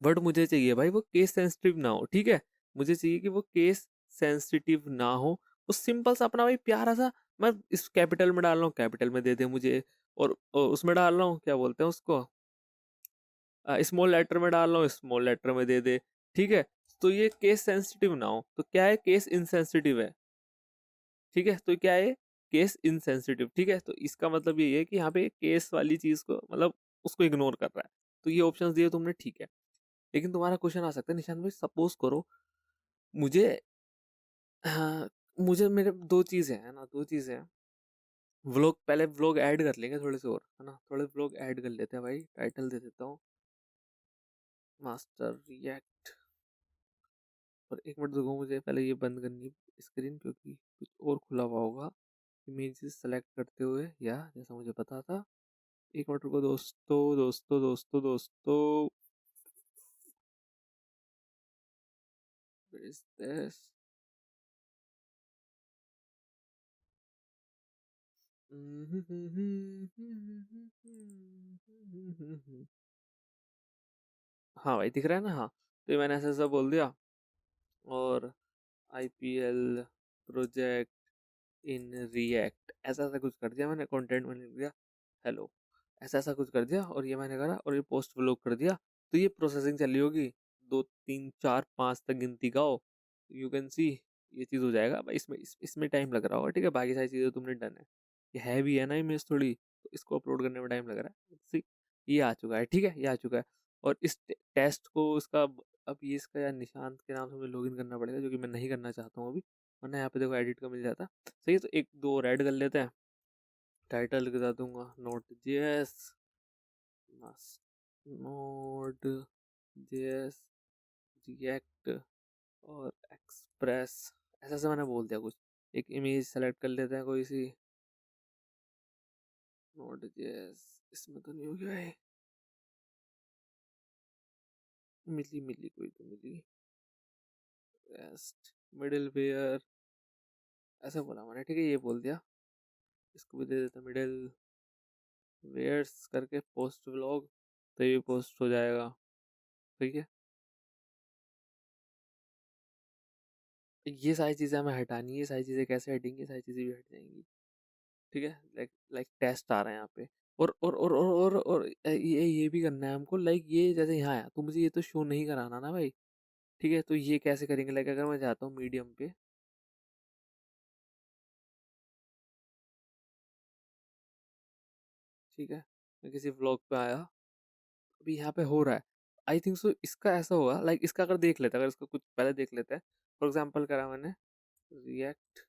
बट मुझे चाहिए भाई वो केस सेंसिटिव ना हो, ठीक है। मुझे चाहिए कि वो केस सेंसिटिव ना हो। वो सिंपल सा अपना भाई प्यारा सा, मैं इस कैपिटल में डाल रहा हूँ कैपिटल में दे दे मुझे, और उसमें डाल रहा हूँ क्या बोलते हैं उसको, स्मॉल लेटर में डाल रहा हूँ स्मॉल लेटर में दे दे, ठीक है। तो ये केस सेंसिटिव ना हो, तो क्या है, केस इनसेंसिटिव है, ठीक है। तो क्या है, केस इनसेंसिटिव, ठीक है। तो इसका मतलब ये है कि यहाँ पे केस वाली चीज को मतलब उसको इग्नोर कर रहा है। तो ये ऑप्शंस दिए तुमने, ठीक है। लेकिन तुम्हारा क्वेश्चन आ सकता है निशान भाई, सपोज करो मुझे, हाँ, मुझे मेरे दो चीजें हैं ना, दो चीजें हैं। व्लॉग, पहले व्लॉग ऐड कर लेंगे थोड़े से और, है ना, थोड़े व्लॉग ऐड कर लेते हैं भाई। टाइटल दे देता हूँ, मास्टर रिएक्ट। और एक मिनट देखो, मुझे पहले ये बंद करनी स्क्रीन, क्योंकि कुछ और खुला हुआ होगा इमेजेस सेलेक्ट करते हुए, या जैसा मुझे पता था। एक मिनट रुको दोस्तों दोस्तों दोस्तों दोस्तों, where is this? हाँ भाई दिख रहा है ना, हाँ। तो ये मैंने ऐसा ऐसा बोल दिया, और आईपीएल प्रोजेक्ट इन रिएक्ट, ऐसा ऐसा कुछ कर दिया मैंने, कंटेंट में लिख दिया हेलो, ऐसा ऐसा कुछ कर दिया, और ये मैंने करा, और ये पोस्ट व्लॉग कर दिया। तो ये प्रोसेसिंग चल रही होगी, 2 3 4 5 तक गिनती गाओ, यू कैन सी ये चीज़ हो जाएगा भाई। इसमें टाइम लग रहा होगा, ठीक है। बाकी सारी चीज़ें तुमने डन है, ये है भी है ना इमेज थोड़ी, तो इसको अपलोड करने में टाइम लग रहा है। सी, ये आ चुका है, ठीक है, ये आ चुका है। और इस टेस्ट को इसका, अब ये इसका यार निशांत के नाम से मुझे लॉगिन करना पड़ेगा, जो कि मैं नहीं करना चाहता हूँ अभी, वरना यहाँ पे देखो एडिट का मिल जाता। सही है, तो एक दो और ऐड कर लेते हैं। टाइटल लिख दूंगा note JS, note JS react और एक्सप्रेस, ऐसा से मैंने बोल दिया कुछ। एक इमेज सेलेक्ट कर लेते हैं कोई सी, नोट जेएस, इसमें तो नहीं हो गया है, मिली मिली कोई तो मिली, रेस्ट मिडिल वेयर, ऐसा बोला मैंने, ठीक है। ये बोल दिया, इसको भी दे देता मिडिल वेयर्स करके पोस्ट व्लॉग, तो ये पोस्ट हो जाएगा, ठीक है। ये सारी चीज़ें हमें हटानी है, ये सारी चीज़ें कैसे हटेंगी, ये सारी चीज़ें भी हट जाएंगी, ठीक है। लाइक लाइक टेस्ट आ रहे हैं यहाँ पे, और ये भी करना है हमको, लाइक ये जैसे यहाँ आया तो मुझे ये तो शो नहीं कराना ना भाई, ठीक है। तो ये कैसे करेंगे, लाइक अगर मैं जाता हूँ मीडियम पे, ठीक है, मैं किसी व्लॉग पे आया, अभी यहाँ पे हो रहा है, आई थिंक सो इसका ऐसा होगा, लाइक इसका अगर देख लेते हैं, अगर इसका कुछ पहले देख लेते हैं, फॉर एग्जाम्पल करा मैंने रिएक्ट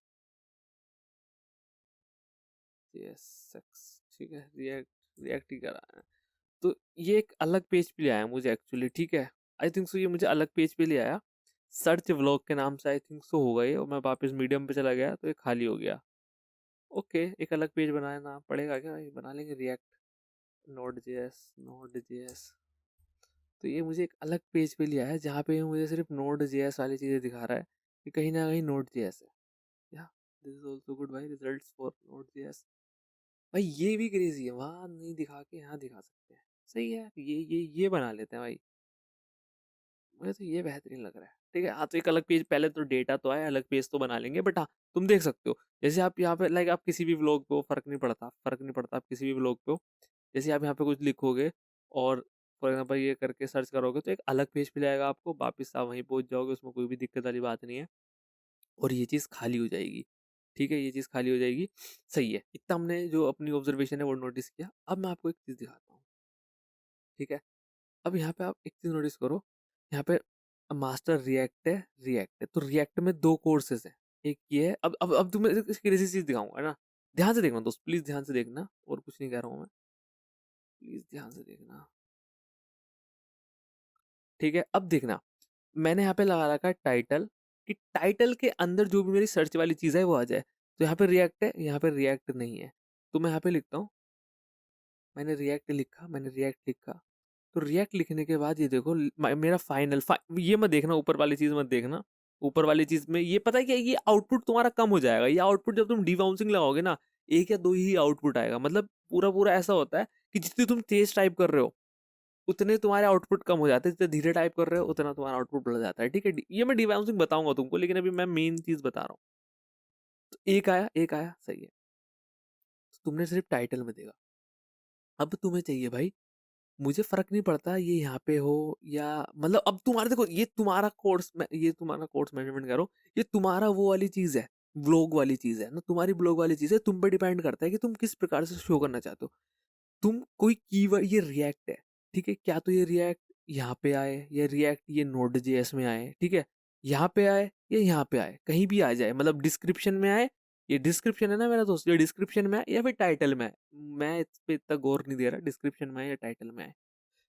जेएसएक्स, ठीक है, रिएक्ट रिएक्ट ही करा है। तो ये एक अलग पेज पे ले आया मुझे एक्चुअली, ठीक है। आई थिंक सो ये मुझे अलग पेज पे ले आया, सर्च व्लॉग के नाम से आई थिंक सो होगा ये, और मैं वापस मीडियम पे चला गया तो ये खाली हो गया। ओके, एक अलग पेज बनाना पड़ेगा क्या भाई? बना लेंगे। React node JS. तो ये मुझे एक अलग पेज पे लिया है जहाँ पे मुझे सिर्फ नोड जेएस वाली चीज़ें दिखा रहा है कि कहीं ना कहीं नोड जेएस है। या दिस इज ऑल्सो गुड भाई, रिजल्ट्स फॉर नोड जेएस। भाई ये भी क्रेजी है, वहाँ नहीं दिखा के यहाँ दिखा सकते हैं। सही है, ये बना लेते हैं भाई। मुझे तो ये बेहतरीन लग रहा है। ठीक है, हाँ तो एक अलग पेज, पहले तो डेटा तो आए, अलग पेज तो बना लेंगे, बट हाँ तुम देख सकते हो जैसे आप यहाँ पे लाइक आप किसी भी व्लॉग पे हो, फर्क नहीं पड़ता आप किसी भी व्लॉग पे हो, जैसे आप यहाँ पे कुछ लिखोगे और फॉर एग्जाम्पल ये करके सर्च करोगे तो एक अलग पेज पे जाएगा, आपको वापस आप वहीं पहुंच जाओगे, उसमें कोई भी दिक्कत वाली बात नहीं है। और ये चीज़ खाली हो जाएगी। ठीक है, ये चीज़ खाली हो जाएगी। सही है, इतना हमने जो अपनी ऑब्जर्वेशन है वो नोटिस किया। अब मैं आपको एक चीज़ दिखाता हूँ। ठीक है, अब यहाँ पे आप एक चीज़ नोटिस करो, यहाँ पे मास्टर रिएक्ट है तो रिएक्ट में दो कोर्सेज है। एक ये है, अब तुम्हें इसकी क्रेजी चीज़ दिखाऊंगा ना, ध्यान से देखना दोस्त, प्लीज ध्यान से देखना, और कुछ नहीं कह रहा हूँ मैं, प्लीज ध्यान से देखना। ठीक है, अब देखना, मैंने यहाँ पे लगा रखा है टाइटल, कि टाइटल के अंदर जो भी मेरी सर्च वाली चीज़ है वो आ जाए। तो यहाँ पे रिएक्ट है, यहाँ पे रिएक्ट नहीं है, तो मैं यहाँ पे लिखता हूँ, मैंने रिएक्ट लिखा। तो रिएक्ट लिखने के बाद ये देखो मेरा ये मत देखना, ऊपर वाली चीज़ मत देखना। ऊपर वाली चीज़ में ये पता है क्या, ये आउटपुट तुम्हारा कम हो जाएगा। ये आउटपुट जब तुम डिबाउंसिंग लगाओगे ना, एक या दो ही आउटपुट आएगा। मतलब पूरा पूरा ऐसा होता है कि जितनी तुम तेज टाइप कर रहे हो उतने तुम्हारे आउटपुट कम हो जाते हैं, जितने धीरे टाइप कर रहे हो उतना तुम्हारा आउटपुट बढ़ जाता है। ठीक है, ये मैं डिबाउंसिंग बताऊंगा तुमको, लेकिन अभी मैं मेन चीज़ बता रहा हूँ। तो एक आया सही है, तो तुमने सिर्फ टाइटल में देखा। अब तुम्हें चाहिए भाई, मुझे फर्क नहीं पड़ता ये यहाँ पे हो या, मतलब अब तुम्हारे देखो, ये तुम्हारा कोर्स मैनेजमेंट करो, ये तुम्हारा वो वाली चीज है, ब्लॉग वाली चीज है ना, तुम्हारी ब्लॉग वाली चीज है, तुम पे डिपेंड करता है कि तुम किस प्रकार से शो करना चाहते हो। तुम कोई कीवर्ड, ये रिएक्ट है, ठीक है, क्या तो ये रिएक्ट यहाँ पे आए, ये रिएक्ट ये नोड जेएस में आए, ठीक है, यहाँ पे आए या यहाँ पे आए, कहीं भी आ जाए, मतलब डिस्क्रिप्शन में आए, ये डिस्क्रिप्शन है ना मेरा दोस्त, ये डिस्क्रिप्शन में आए या फिर टाइटल में आए, मैं इस पे इतना गौर नहीं दे रहा, डिस्क्रिप्शन में आए या टाइटल में आए।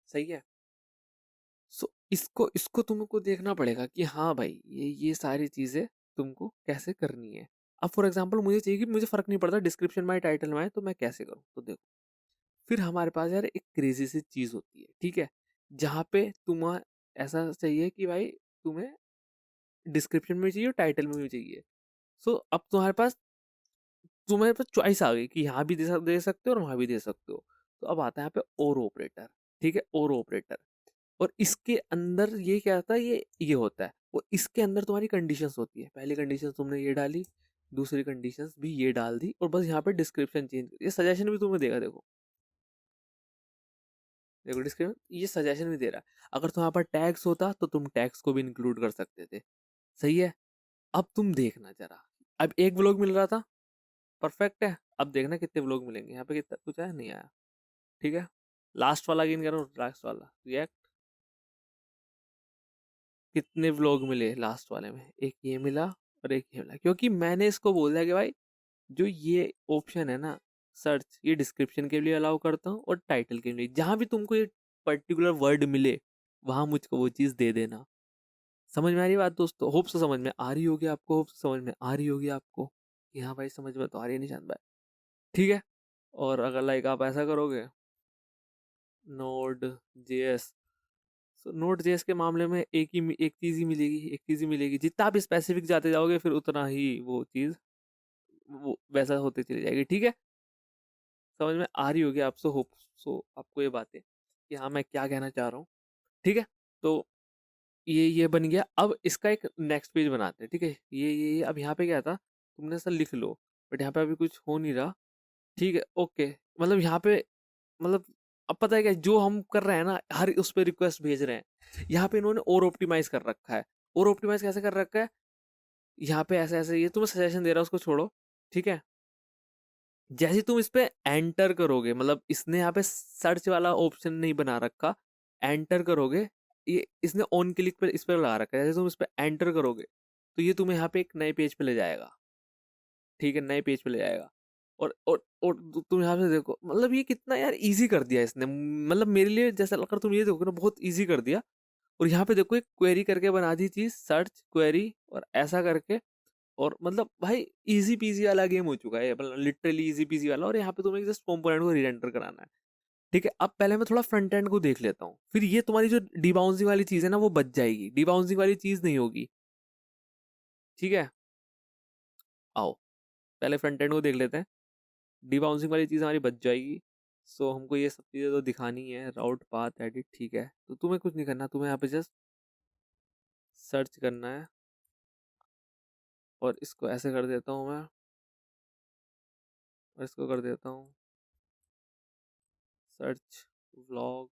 सही है, सो इसको इसको तुमको देखना पड़ेगा कि हाँ भाई ये सारी चीजें तुमको कैसे करनी है। अब फॉर एग्जांपल मुझे चाहिए कि मुझे फर्क नहीं पड़ता डिस्क्रिप्शन में आए टाइटल में आए, तो मैं कैसे करूँ, तो देखो, फिर हमारे पास यार एक क्रेजी सी चीज होती है, ठीक है, जहाँ पे तुम्हें ऐसा चाहिए कि भाई तुम्हें डिस्क्रिप्शन में चाहिए और टाइटल में भी चाहिए। सो अब तुम्हारे पास चॉइस आ गई कि यहाँ भी दे सकते हो और वहां भी दे सकते हो। तो अब आता है यहाँ पे और ऑपरेटर। ठीक है, और ऑपरेटर, और इसके अंदर ये क्या होता है, ये होता है, और इसके अंदर तुम्हारी कंडीशंस होती है। पहली कंडीशन तुमने ये डाली, दूसरी कंडीशंस भी ये डाल दी, और बस यहाँ पे डिस्क्रिप्शन चेंज, ये सजेशन भी तुम्हें देगा। देखो देखो डिस्क्रिप्शन, ये सजेशन भी दे रहा है। अगर तुम्हारे पास टैग्स होता तो तुम टैग्स को भी इंक्लूड कर सकते थे। सही है, अब तुम देखना जरा, अब एक ब्लॉग मिल रहा था, परफेक्ट है। अब देखना कितने ब्लॉग मिलेंगे यहाँ पे, कितना कुछ आया नहीं आया। ठीक है, लास्ट वाला गिन करो, लास्ट वाला रिएक्ट, कितने व्लॉग मिले लास्ट वाले में, एक ये मिला और एक ये मिला, क्योंकि मैंने इसको बोल दिया कि भाई जो ये ऑप्शन है ना, सर्च, ये डिस्क्रिप्शन के लिए अलाउ करता हूँ और टाइटल के लिए, जहां भी तुमको ये पर्टिकुलर वर्ड मिले वहां मुझको वो चीज दे देना। समझ में आ रही बात दोस्तों? होप से समझ में आ रही होगी आपको, होप से समझ में आ रही होगी आपको कि हाँ भाई समझ में तो आ रही है निशांत भाई। ठीक है, और अगर लाइक आप ऐसा करोगे नोड जेएस, सो नोड जेएस के मामले में एक चीज ही मिलेगी, एक चीज ही मिलेगी। जितना आप स्पेसिफिक जाते जाओगे फिर उतना ही वो चीज वो वैसा होते चली जाएगी। ठीक है, समझ में आ रही होगी आपसे, होप सो आपको ये बातें कि हाँ मैं क्या कहना चाह रहा हूँ। ठीक है, तो ये बन गया। अब इसका एक नेक्स्ट पेज बनाते हैं। ठीक है, ये अब यहाँ पे क्या था, तुमने सर लिख लो, बट यहाँ पे अभी कुछ हो नहीं रहा। ठीक है, ओके, मतलब यहाँ पे, मतलब अब पता है क्या, जो हम कर रहे हैं ना, हर उस पर रिक्वेस्ट भेज रहे हैं, यहाँ पे इन्होंने और ऑप्टिमाइज कर रखा है। और ऑप्टिमाइज कैसे कर रखा है, यहाँ पे ऐसे ऐसे, ये तुम्हें सजेशन दे रहा है, उसको छोड़ो। ठीक है, जैसे तुम इस पे एंटर करोगे, मतलब इसने यहाँ पे सर्च वाला ऑप्शन नहीं बना रखा, एंटर करोगे, ये इसने ऑन क्लिक पे इस पर लगा रखा है, जैसे तुम इस पे एंटर करोगे तो ये तुम्हें यहाँ पे एक नए पेज पे ले जाएगा। ठीक है, नए पेज पे ले जाएगा। और तुम यहाँ से देखो, मतलब ये कितना यार इजी कर दिया इसने, मतलब मेरे लिए जैसा अगर तुम ये देखो ना, बहुत इजी कर दिया। और यहाँ पे देखो एक क्वेरी करके बना दी चीज, सर्च क्वेरी और ऐसा करके, और मतलब भाई इजी पीजी वाला गेम हो चुका है, मतलब लिटरली इजी पीजी वाला। और यहाँ पे तुम्हें जस्ट कंपोनेंट को रीरेंडर कराना है। ठीक है, अब पहले मैं थोड़ा फ्रंट एंड को देख लेता हूँ, फिर ये तुम्हारी जो डिबाउंसिंग वाली चीज है ना वो बच जाएगी, डिबाउंसिंग वाली चीज नहीं होगी। ठीक है, आओ पहले फ्रंट एंड को देख लेते हैं। डिबाउंसिंग वाली चीज हमारी बच जाएगी। सो हमको ये सब चीजें तो दिखानी है, राउट पाथ एडिट। ठीक है, तो तुम्हें कुछ नहीं करना, तुम्हें यहाँ पे जस्ट सर्च करना है, और इसको ऐसे कर देता हूँ मैं, और इसको कर देता हूँ सर्च व्लॉग।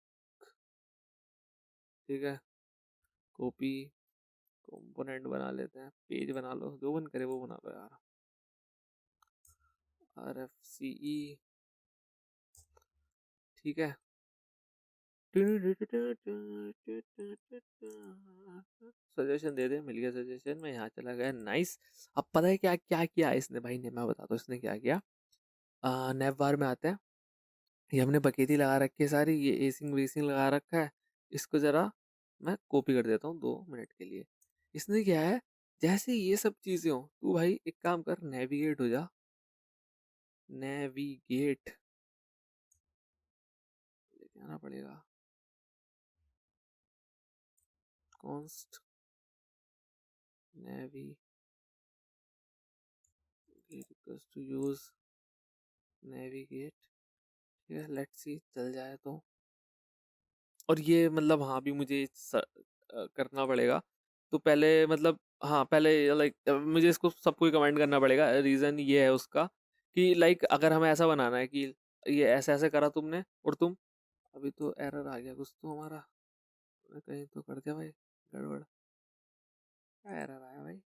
ठीक है, कॉपी, कंपोनेंट बना लेते हैं, पेज बना लो, जो बन करे वो बना लो यार। RFCE। ठीक है, सजेशन दे दे, मिल गया सजेशन, मैं यहाँ चला गया, नाइस। अब पता है क्या क्या किया है इसने भाई ने, मैं बताता हूँ इसने क्या किया। नैव बार में आते हैं, ये हमने बकेती लगा रखी है सारी, ये एसिंग वेसिंग लगा रखा है। इसको जरा मैं कॉपी कर देता हूँ 2 मिनट के लिए। इसने क्या है, जैसे ये सब चीजें हो, तू भाई एक काम कर, नेविगेट हो जा, नेविगेट लेके आना पड़ेगा, const navigate equals to use navigate. ठीक है, लेट्स सी चल जाए तो। और ये मतलब हाँ भी मुझे करना पड़ेगा। तो पहले मतलब हाँ पहले लाइक मुझे इसको सबको कमेंट करना पड़ेगा। रीज़न ये है उसका कि लाइक अगर हमें ऐसा बनाना है कि ये ऐसे ऐसे करा तुमने और तुम, अभी तो एरर आ गया कुछ तो हमारा, कहीं तो कर दिया भाई गड़बड़, क्या एरर आया भाई।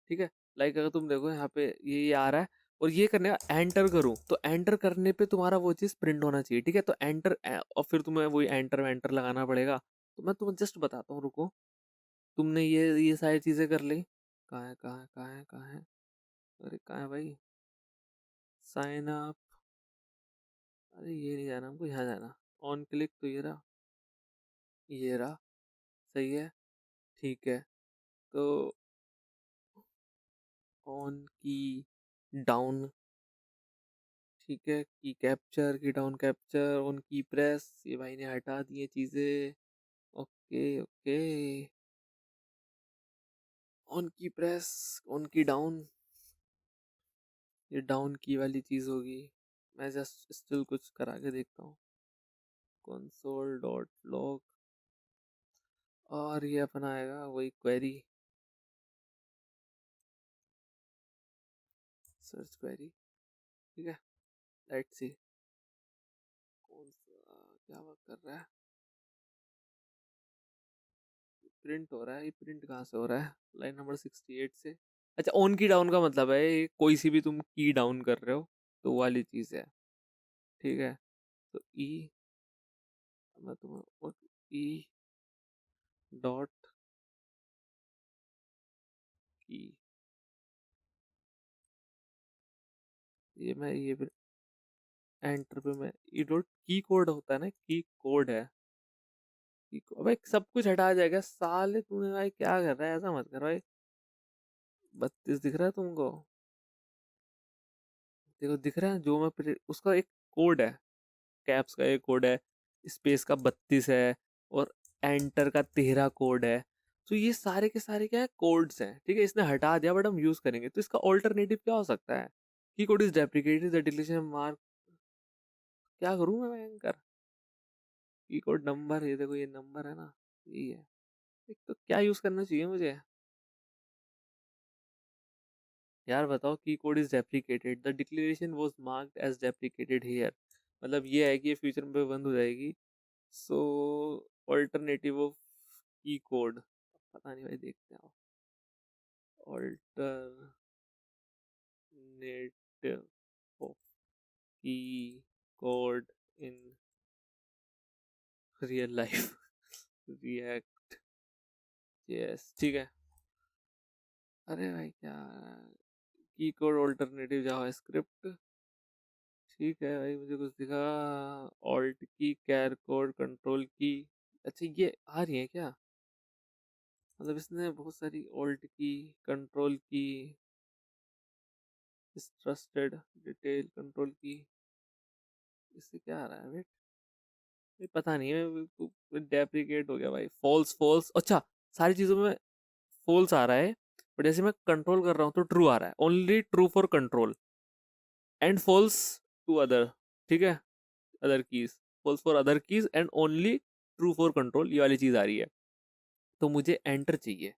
ठीक है, लाइक अगर तुम देखो यहाँ पे ये आ रहा है, और ये करने का एंटर करूँ तो एंटर करने पे तुम्हारा वो चीज़ प्रिंट होना चाहिए। ठीक है, तो एंटर और फिर तुम्हें वही एंटर वेंटर लगाना पड़ेगा। तो मैं तुम्हें जस्ट बताता हूँ, रुको। तुमने ये सारी चीज़ें कर ली, कहाँ है कहाँ है कहाँ है कहाँ है, अरे कहाँ है भाई, साइन अप, अरे ये नहीं जाना हमको, यहाँ जाना, ऑन क्लिक तो ये रहा, ये रहा, सही है। ठीक है, तो ऑन की डाउन, ठीक है, की कैप्चर की डाउन कैप्चर, ऑन की प्रेस, ये भाई ने हटा दिए चीज़ें। ओके ओके, ऑन की प्रेस, ऑन की डाउन, ये डाउन की वाली चीज़ होगी। मैं जस्ट स्टिल कुछ करा के देखता हूँ, कंसोल डॉट लॉग, और ये अपना आएगा वही क्वेरी, सर्च क्वेरी। ठीक है, लेट्स सी कौन सा क्या वर्क कर रहा है, प्रिंट हो रहा है, ये प्रिंट कहाँ से हो रहा है, लाइन नंबर 68 से। अच्छा, ऑन की डाउन का मतलब है ये कोई सी भी तुम की डाउन कर रहे हो तो वो वाली चीज़ है। ठीक है, तो ई, मैं तुम्हें ई डॉट की, ये एंटर पे मैं ई डॉट की कोड होता है ना, की कोड है, भाई सब कुछ हटा जाएगा साले, तूने भाई क्या कर रहा है, ऐसा मत कर भाई। 32 दिख रहा है तुमको, देखो दिख रहा है जो मैं उसका एक कोड है, कैप्स का एक कोड है, स्पेस का 32 है, और एंटर का 13 कोड है। तो ये सारे के सारे क्या है, कोड्स हैं। ठीक है, इसने हटा दिया बट हम यूज करेंगे, तो इसका ऑल्टरनेटिव क्या हो सकता है, की code is deprecated the deletion mark, क्या करूँ मैं भयंकर, की कोड नंबर, ये देखो ये नंबर है ना, यही है। एक तो क्या यूज करना चाहिए मुझे, यार बताओ, की code is deprecated the declaration was marked as deprecated here, मतलब ये है कि ये फ्यूचर में बंद हो जाएगी। सो ऑल्टरनेटिव ऑफ की कोड, पता नहीं भाई, देखते हैं। ऑल्टरनेटिव ऑफ की code in real life, react, yes ठीक है। अरे भाई क्या, की कोड ऑल्टरनेटिव जावास्क्रिप्ट, ठीक है भाई, मुझे कुछ दिखा। ऑल्ट की, कैर कोड, कंट्रोल की। अच्छा ये आ रही है क्या? मतलब इसने बहुत सारी ऑल्ट की, कंट्रोल की, ट्रस्टेड, डिटेल, कंट्रोल की। इससे क्या आ रहा है? वेट, ये पता नहीं है। डेप्रिकेट हो गया भाई। फॉल्स फॉल्स, अच्छा सारी चीजों में फॉल्स आ रहा है। बट जैसे मैं कंट्रोल कर रहा हूँ तो ट्रू आ रहा है। Only true for control and false to other. ठीक है, other keys, false for other keys and only true for control, ये वाली चीज आ रही है। तो मुझे एंटर चाहिए।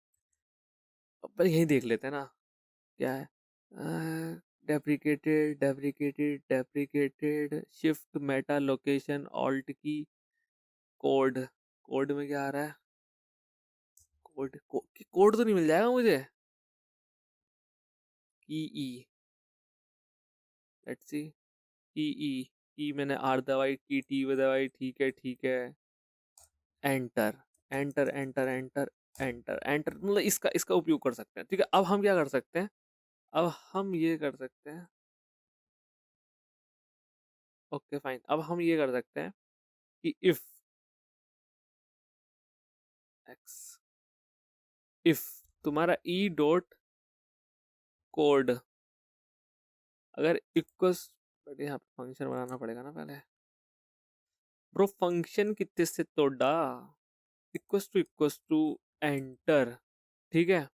अब पर यही देख लेते हैं ना क्या है। Deprecated, deprecated, deprecated, shift, Meta, location, alt की, कोड। कोड में क्या आ रहा है? कोड तो नहीं मिल जाएगा मुझे? ई ई, लेट्स सी। ई ई, ई मैंने आर दबाई, की टी दबाई, ठीक है ठीक है। Enter, enter enter enter, enter enter, मतलब इसका इसका उपयोग कर सकते हैं। ठीक है, अब हम क्या कर सकते हैं? अब हम ये कर सकते हैं। ओके फाइन, अब हम ये कर सकते हैं कि इफ एक्स, इफ तुम्हारा ई डॉट कोड अगर इक्वस, बट यहाँ पे फंक्शन बनाना पड़ेगा ना पहले। ब्रो फंक्शन कितने से तोड़ा? इक्वस टू एंटर, ठीक है,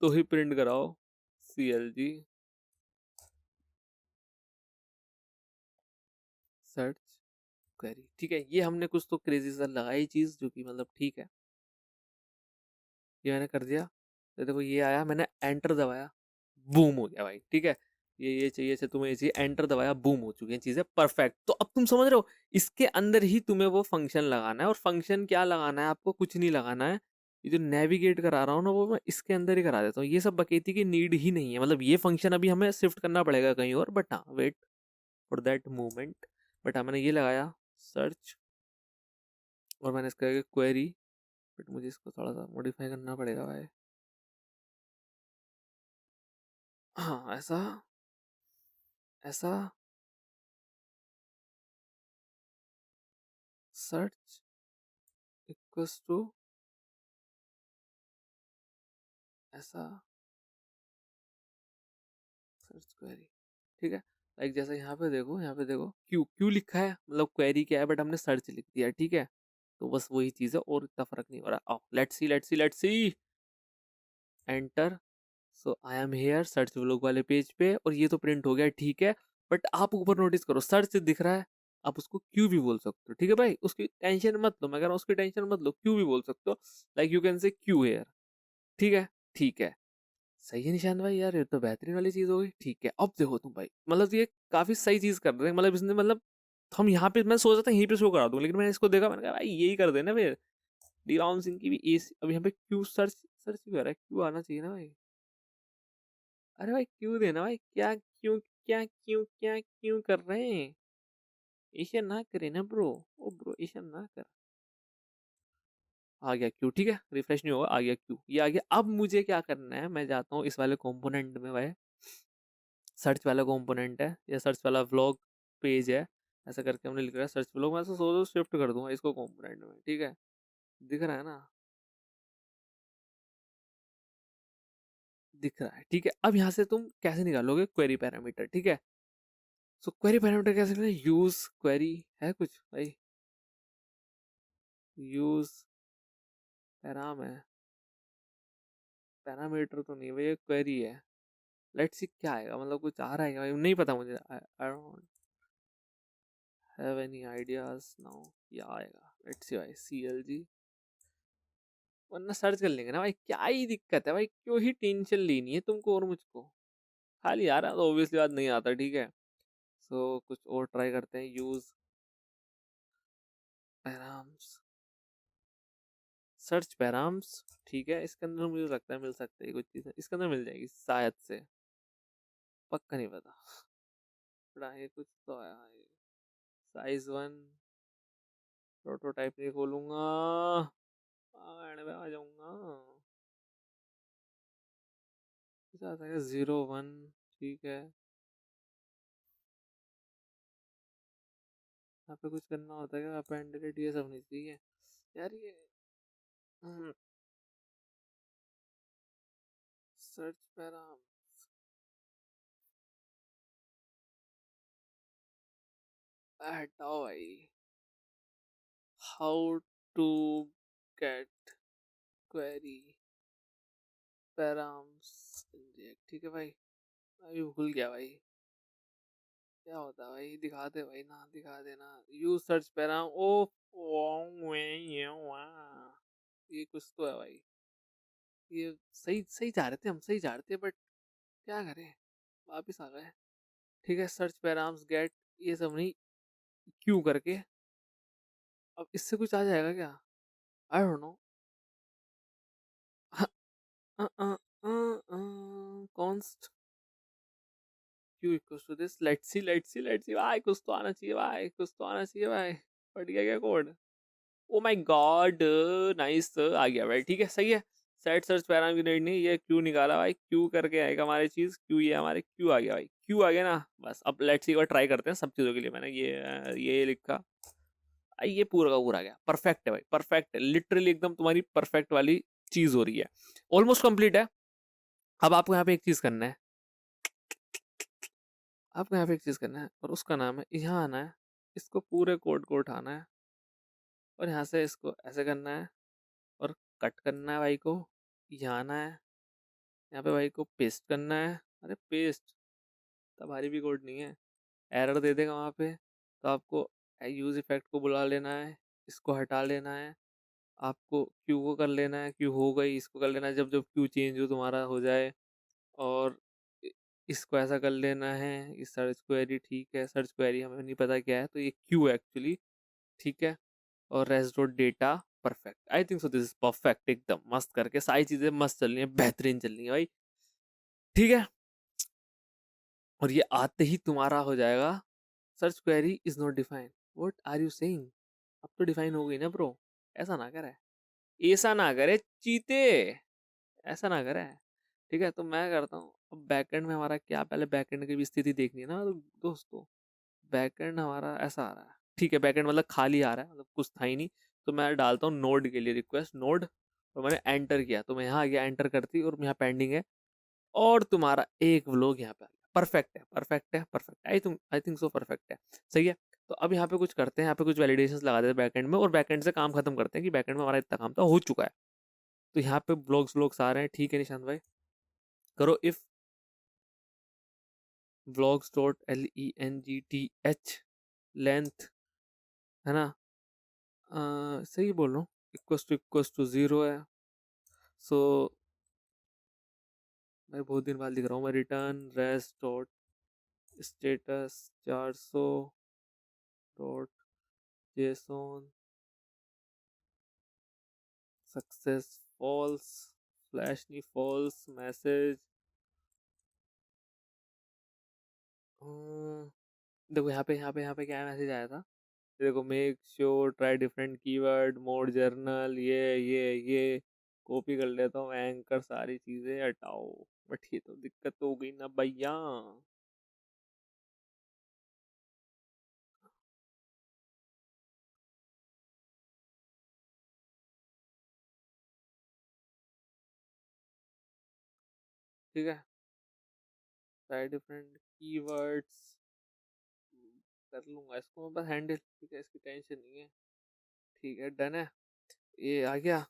तो ही प्रिंट कराओ CLG सर्च क्वेरी। ठीक है, ये हमने कुछ तो क्रेजी सा लगाई चीज, जो कि मतलब ठीक है, ये मैंने कर दिया। तो देखो ये आया, मैंने एंटर दबाया, बूम हो गया भाई। ठीक है, ये चाहिए से तुम्हें, ये चाहिए, एंटर दबाया, बूम हो चुकी है चीजें परफेक्ट। तो अब तुम समझ रहे हो, इसके अंदर ही तुम्हें वो फंक्शन लगाना है। और फंक्शन क्या लगाना है आपको? कुछ नहीं लगाना है। ये जो नेविगेट करा रहा हूँ ना, वो मैं इसके अंदर ही करा देता हूँ। ये सब बकेती की नीड ही नहीं है। मतलब ये फंक्शन अभी हमें शिफ्ट करना पड़ेगा कहीं और, बट हाँ wait for that movement. But हाँ मैंने ये लगाया सर्च, और मैंने इसका क्वेरी। बट मुझे इसको थोड़ा सा मॉडिफाई करना पड़ेगा भाई। हाँ ऐसा, ऐसा, सर्च इक्वल्स टू ऐसा, सर्च क्वेरी। ठीक है, लाइक जैसे यहाँ पे देखो, यहाँ पे देखो क्यू क्यू लिखा है, मतलब क्वेरी क्या है, बट हमने सर्च लिख दिया। ठीक है, तो बस वही चीज़ है, और इतना फर्क नहीं हो रहा। आओ let's see, let's see, let's see, enter. So I am here search vlog वाले पेज पे, और ये तो प्रिंट हो गया। ठीक है, बट आप ऊपर नोटिस करो, सर्च दिख रहा है, आप उसको क्यू भी बोल सकते हो। ठीक है भाई, उसकी टेंशन मत लो, मैं कह रहा हूँ उसकी टेंशन मत लो, क्यू भी बोल सकते हो। Like you can say Q here. ठीक है, ठीक है, सही है निशांत भाई, यार ये तो बेहतरीन वाली चीज हो गई। ठीक है, अब देखो तुम भाई, मतलब ये काफी सही चीज कर रहे हैं। मतलब इसने, मतलब हम यहाँ पे, मैं सोचा था यहीं पे शो करा दूं, लेकिन मैंने इसको देखा, मैंने कहा भाई यही कर देना फिर। डी सिंह की भी एस, अब यहाँ पे क्यू सर्च, सर्च क्यों कर रहा है? क्यू आना चाहिए ना भाई। अरे भाई क्यों देना भाई, क्या क्यों, क्या क्यों, क्या क्यों कर रहे हैं? ऐसा ना करे ना ब्रो, ओ ब्रो ऐसा ना कर। आ गया क्यू, ठीक है, रिफ्रेश नहीं होगा, आ गया क्यू, ये आ गया। अब मुझे क्या करना है, मैं जाता हूँ इस वाले कंपोनेंट में भाई। सर्च वाला कंपोनेंट है, या सर्च वाला व्लॉग पेज है, ऐसा करके हमने लिख रहा है सर्च व्लॉग। मैं तो सोचो शिफ्ट कर दूंगा इसको कंपोनेंट में। ठीक है, दिख रहा है ना? दिख रहा है, ठीक है। अब यहाँ से तुम कैसे निकालोगे क्वेरी पैरामीटर? ठीक है, सो क्वेरी पैरामीटर कैसे निकालें? यूज क्वेरी है कुछ भाई? यूज पैराम है, पैरामीटर तो नहीं भाई, ये क्वेरी है। लेट्स सी क्या आएगा, मतलब कुछ आ रहा है क्या भाई? नहीं पता मुझे। I don't have any ideas now, क्या आएगा? लेट्स सी भाई, CLG, वरना सर्च कर लेंगे ना भाई। क्या ही दिक्कत है भाई, क्यों ही टेंशन लेनी है तुमको और मुझको? खाली आ रहा तो ऑब्वियसली बात नहीं आता। ठीक है, सो कुछ और ट्राई करते हैं। Use params, search params. ठीक है, इसके अंदर मुझे लगता है मिल सकता है कुछ चीज़, इसके अंदर मिल जाएगी शायद से, पक्का नहीं पता। बड़ा ये कुछ तो है। साइज 1 प्रोटोटाइप नहीं खोलूंगा, आ जाऊंगा। कुछ आता है 01, ठीक है, यहाँ पे कुछ करना होता है क्या? अपेंडिडेट ये सब नहीं चाहिए यार ये। सर्च पैराम हटाओ भाई। How to get query params inject, ठीक है भाई। अभी भूल गया भाई क्या होता है भाई, दिखा दे भाई ना, दिखा देना। यू सर्च पैराम ओ ये कुछ तो है भाई। ये सही सही जा रहे थे हम, सही जा रहे थे, बट क्या करें, वापिस आ गए। ठीक है, सर्च पैराम्स गेट ये सब नहीं, क्यों करके। अब इससे कुछ आ जाएगा क्या? I don't know. Const Q equals to this, let's see भाई, कुछ तो आना चाहिए भाई, कुछ तो आना चाहिए भाई। पढ़ गया क्या code? Oh my god, nice, आ गया भाई, ठीक है सही है। सेट सर्च पैरामीटर की नीड नहीं, ये क्यू निकाला भाई, क्यू करके आएगा हमारी चीज, क्यू ये हमारे क्यू आ गया भाई, क्यू आ गया ना। बस अब लेट्स सी एक बार ट्राई करते हैं सब चीजों के लिए। मैंने ये लिखा, ये पूरा का पूरा आ गया, परफेक्ट है भाई, परफेक्ट है, लिटरली एकदम तुम्हारी परफेक्ट वाली चीज हो रही है, ऑलमोस्ट कंप्लीट है। अब आपको यहाँ पे एक चीज करना है, आपको यहाँ पे एक चीज करना है, और उसका नाम है, यहाँ आना है, इसको पूरे कोड को उठाना है, और यहाँ से इसको ऐसे करना है, और कट करना है भाई को, यहाँ आना है, यहाँ पे भाई को पेस्ट करना है। अरे पेस्ट, तब भारी भी कोड नहीं है, एरर दे देगा वहाँ पे, तो आपको यूज इफेक्ट को बुला लेना है, इसको हटा लेना है, आपको क्यू को कर लेना है, क्यू हो गई, इसको कर लेना है जब जब क्यू चेंज हो तुम्हारा हो जाए, और इसको ऐसा कर लेना है। इस सर्च क्वेरी, ठीक है, सर्च क्वेरी हमें नहीं पता क्या है, तो ये क्यू है एक्चुअली, ठीक है। और rest dot data, perfect, I think so this is perfect, एकदम मस्त करके सारी चीजें मस्त चल रही हैं, बेहतरीन चल रही है भाई, ठीक है। और ये आते ही तुम्हारा हो जाएगा, search query is not defined, what are you saying. अब तो डिफाइन हो गई ना ब्रो, ऐसा ना करे, ऐसा ना करे चीते, ऐसा ना करे, ठीक है। तो मैं करता हूँ अब बैकएंड में हमारा क्या, पहले बैकएंड की भी स्थिति देखनी है ना तो दोस्तों। बैकएंड हमारा ऐसा आ रहा है, ठीक है, बैकएंड मतलब खाली आ रहा है, मतलब कुछ था ही नहीं। तो मैं डालता हूँ नोड के लिए रिक्वेस्ट नोड, और मैंने एंटर किया, तो मैं यहाँ आ गया, एंटर करती, और यहाँ पेंडिंग है, और तुम्हारा एक व्लॉग यहाँ पे आ गया, परफेक्ट है, परफेक्ट है, परफेक्ट, आई थिंक सो परफेक्ट है, सही है। तो अब यहाँ पे कुछ करते हैं, यहाँ पे कुछ वैलिडेशंस लगा देते हैं बैकएंड में, और बैकएंड से काम खत्म करते हैं कि बैकएंड में हमारा इतना काम तो हो चुका है। तो यहाँ पे ब्लॉग्स व्लॉग्स आ रहे हैं, ठीक है निशांत भाई, करो if vlogs dot length length, है ना, सही बोल रहा हूँ, इक्वस टू 0 है। सो मैं बहुत दिन बाद लिख रहा हूँ, मैं return rest dot status 400 dot JSON success false flash नहीं फॉल्स मैसेज। देखो यहाँ पे क्या मैसेज आया था, देखो make sure try different keyword mode journal, ये कॉपी कर लेता हूँ, एंकर सारी चीजें हटाओ, बट ये तो दिक्कत हो गई ना भैया। ठीक है, ट्राई डिफरेंट कीवर्ड्स, कर लूंगा इसको मैं बस हैंडल, ठीक है, इसकी टेंशन नहीं है, ठीक है डन है, ये आ गया।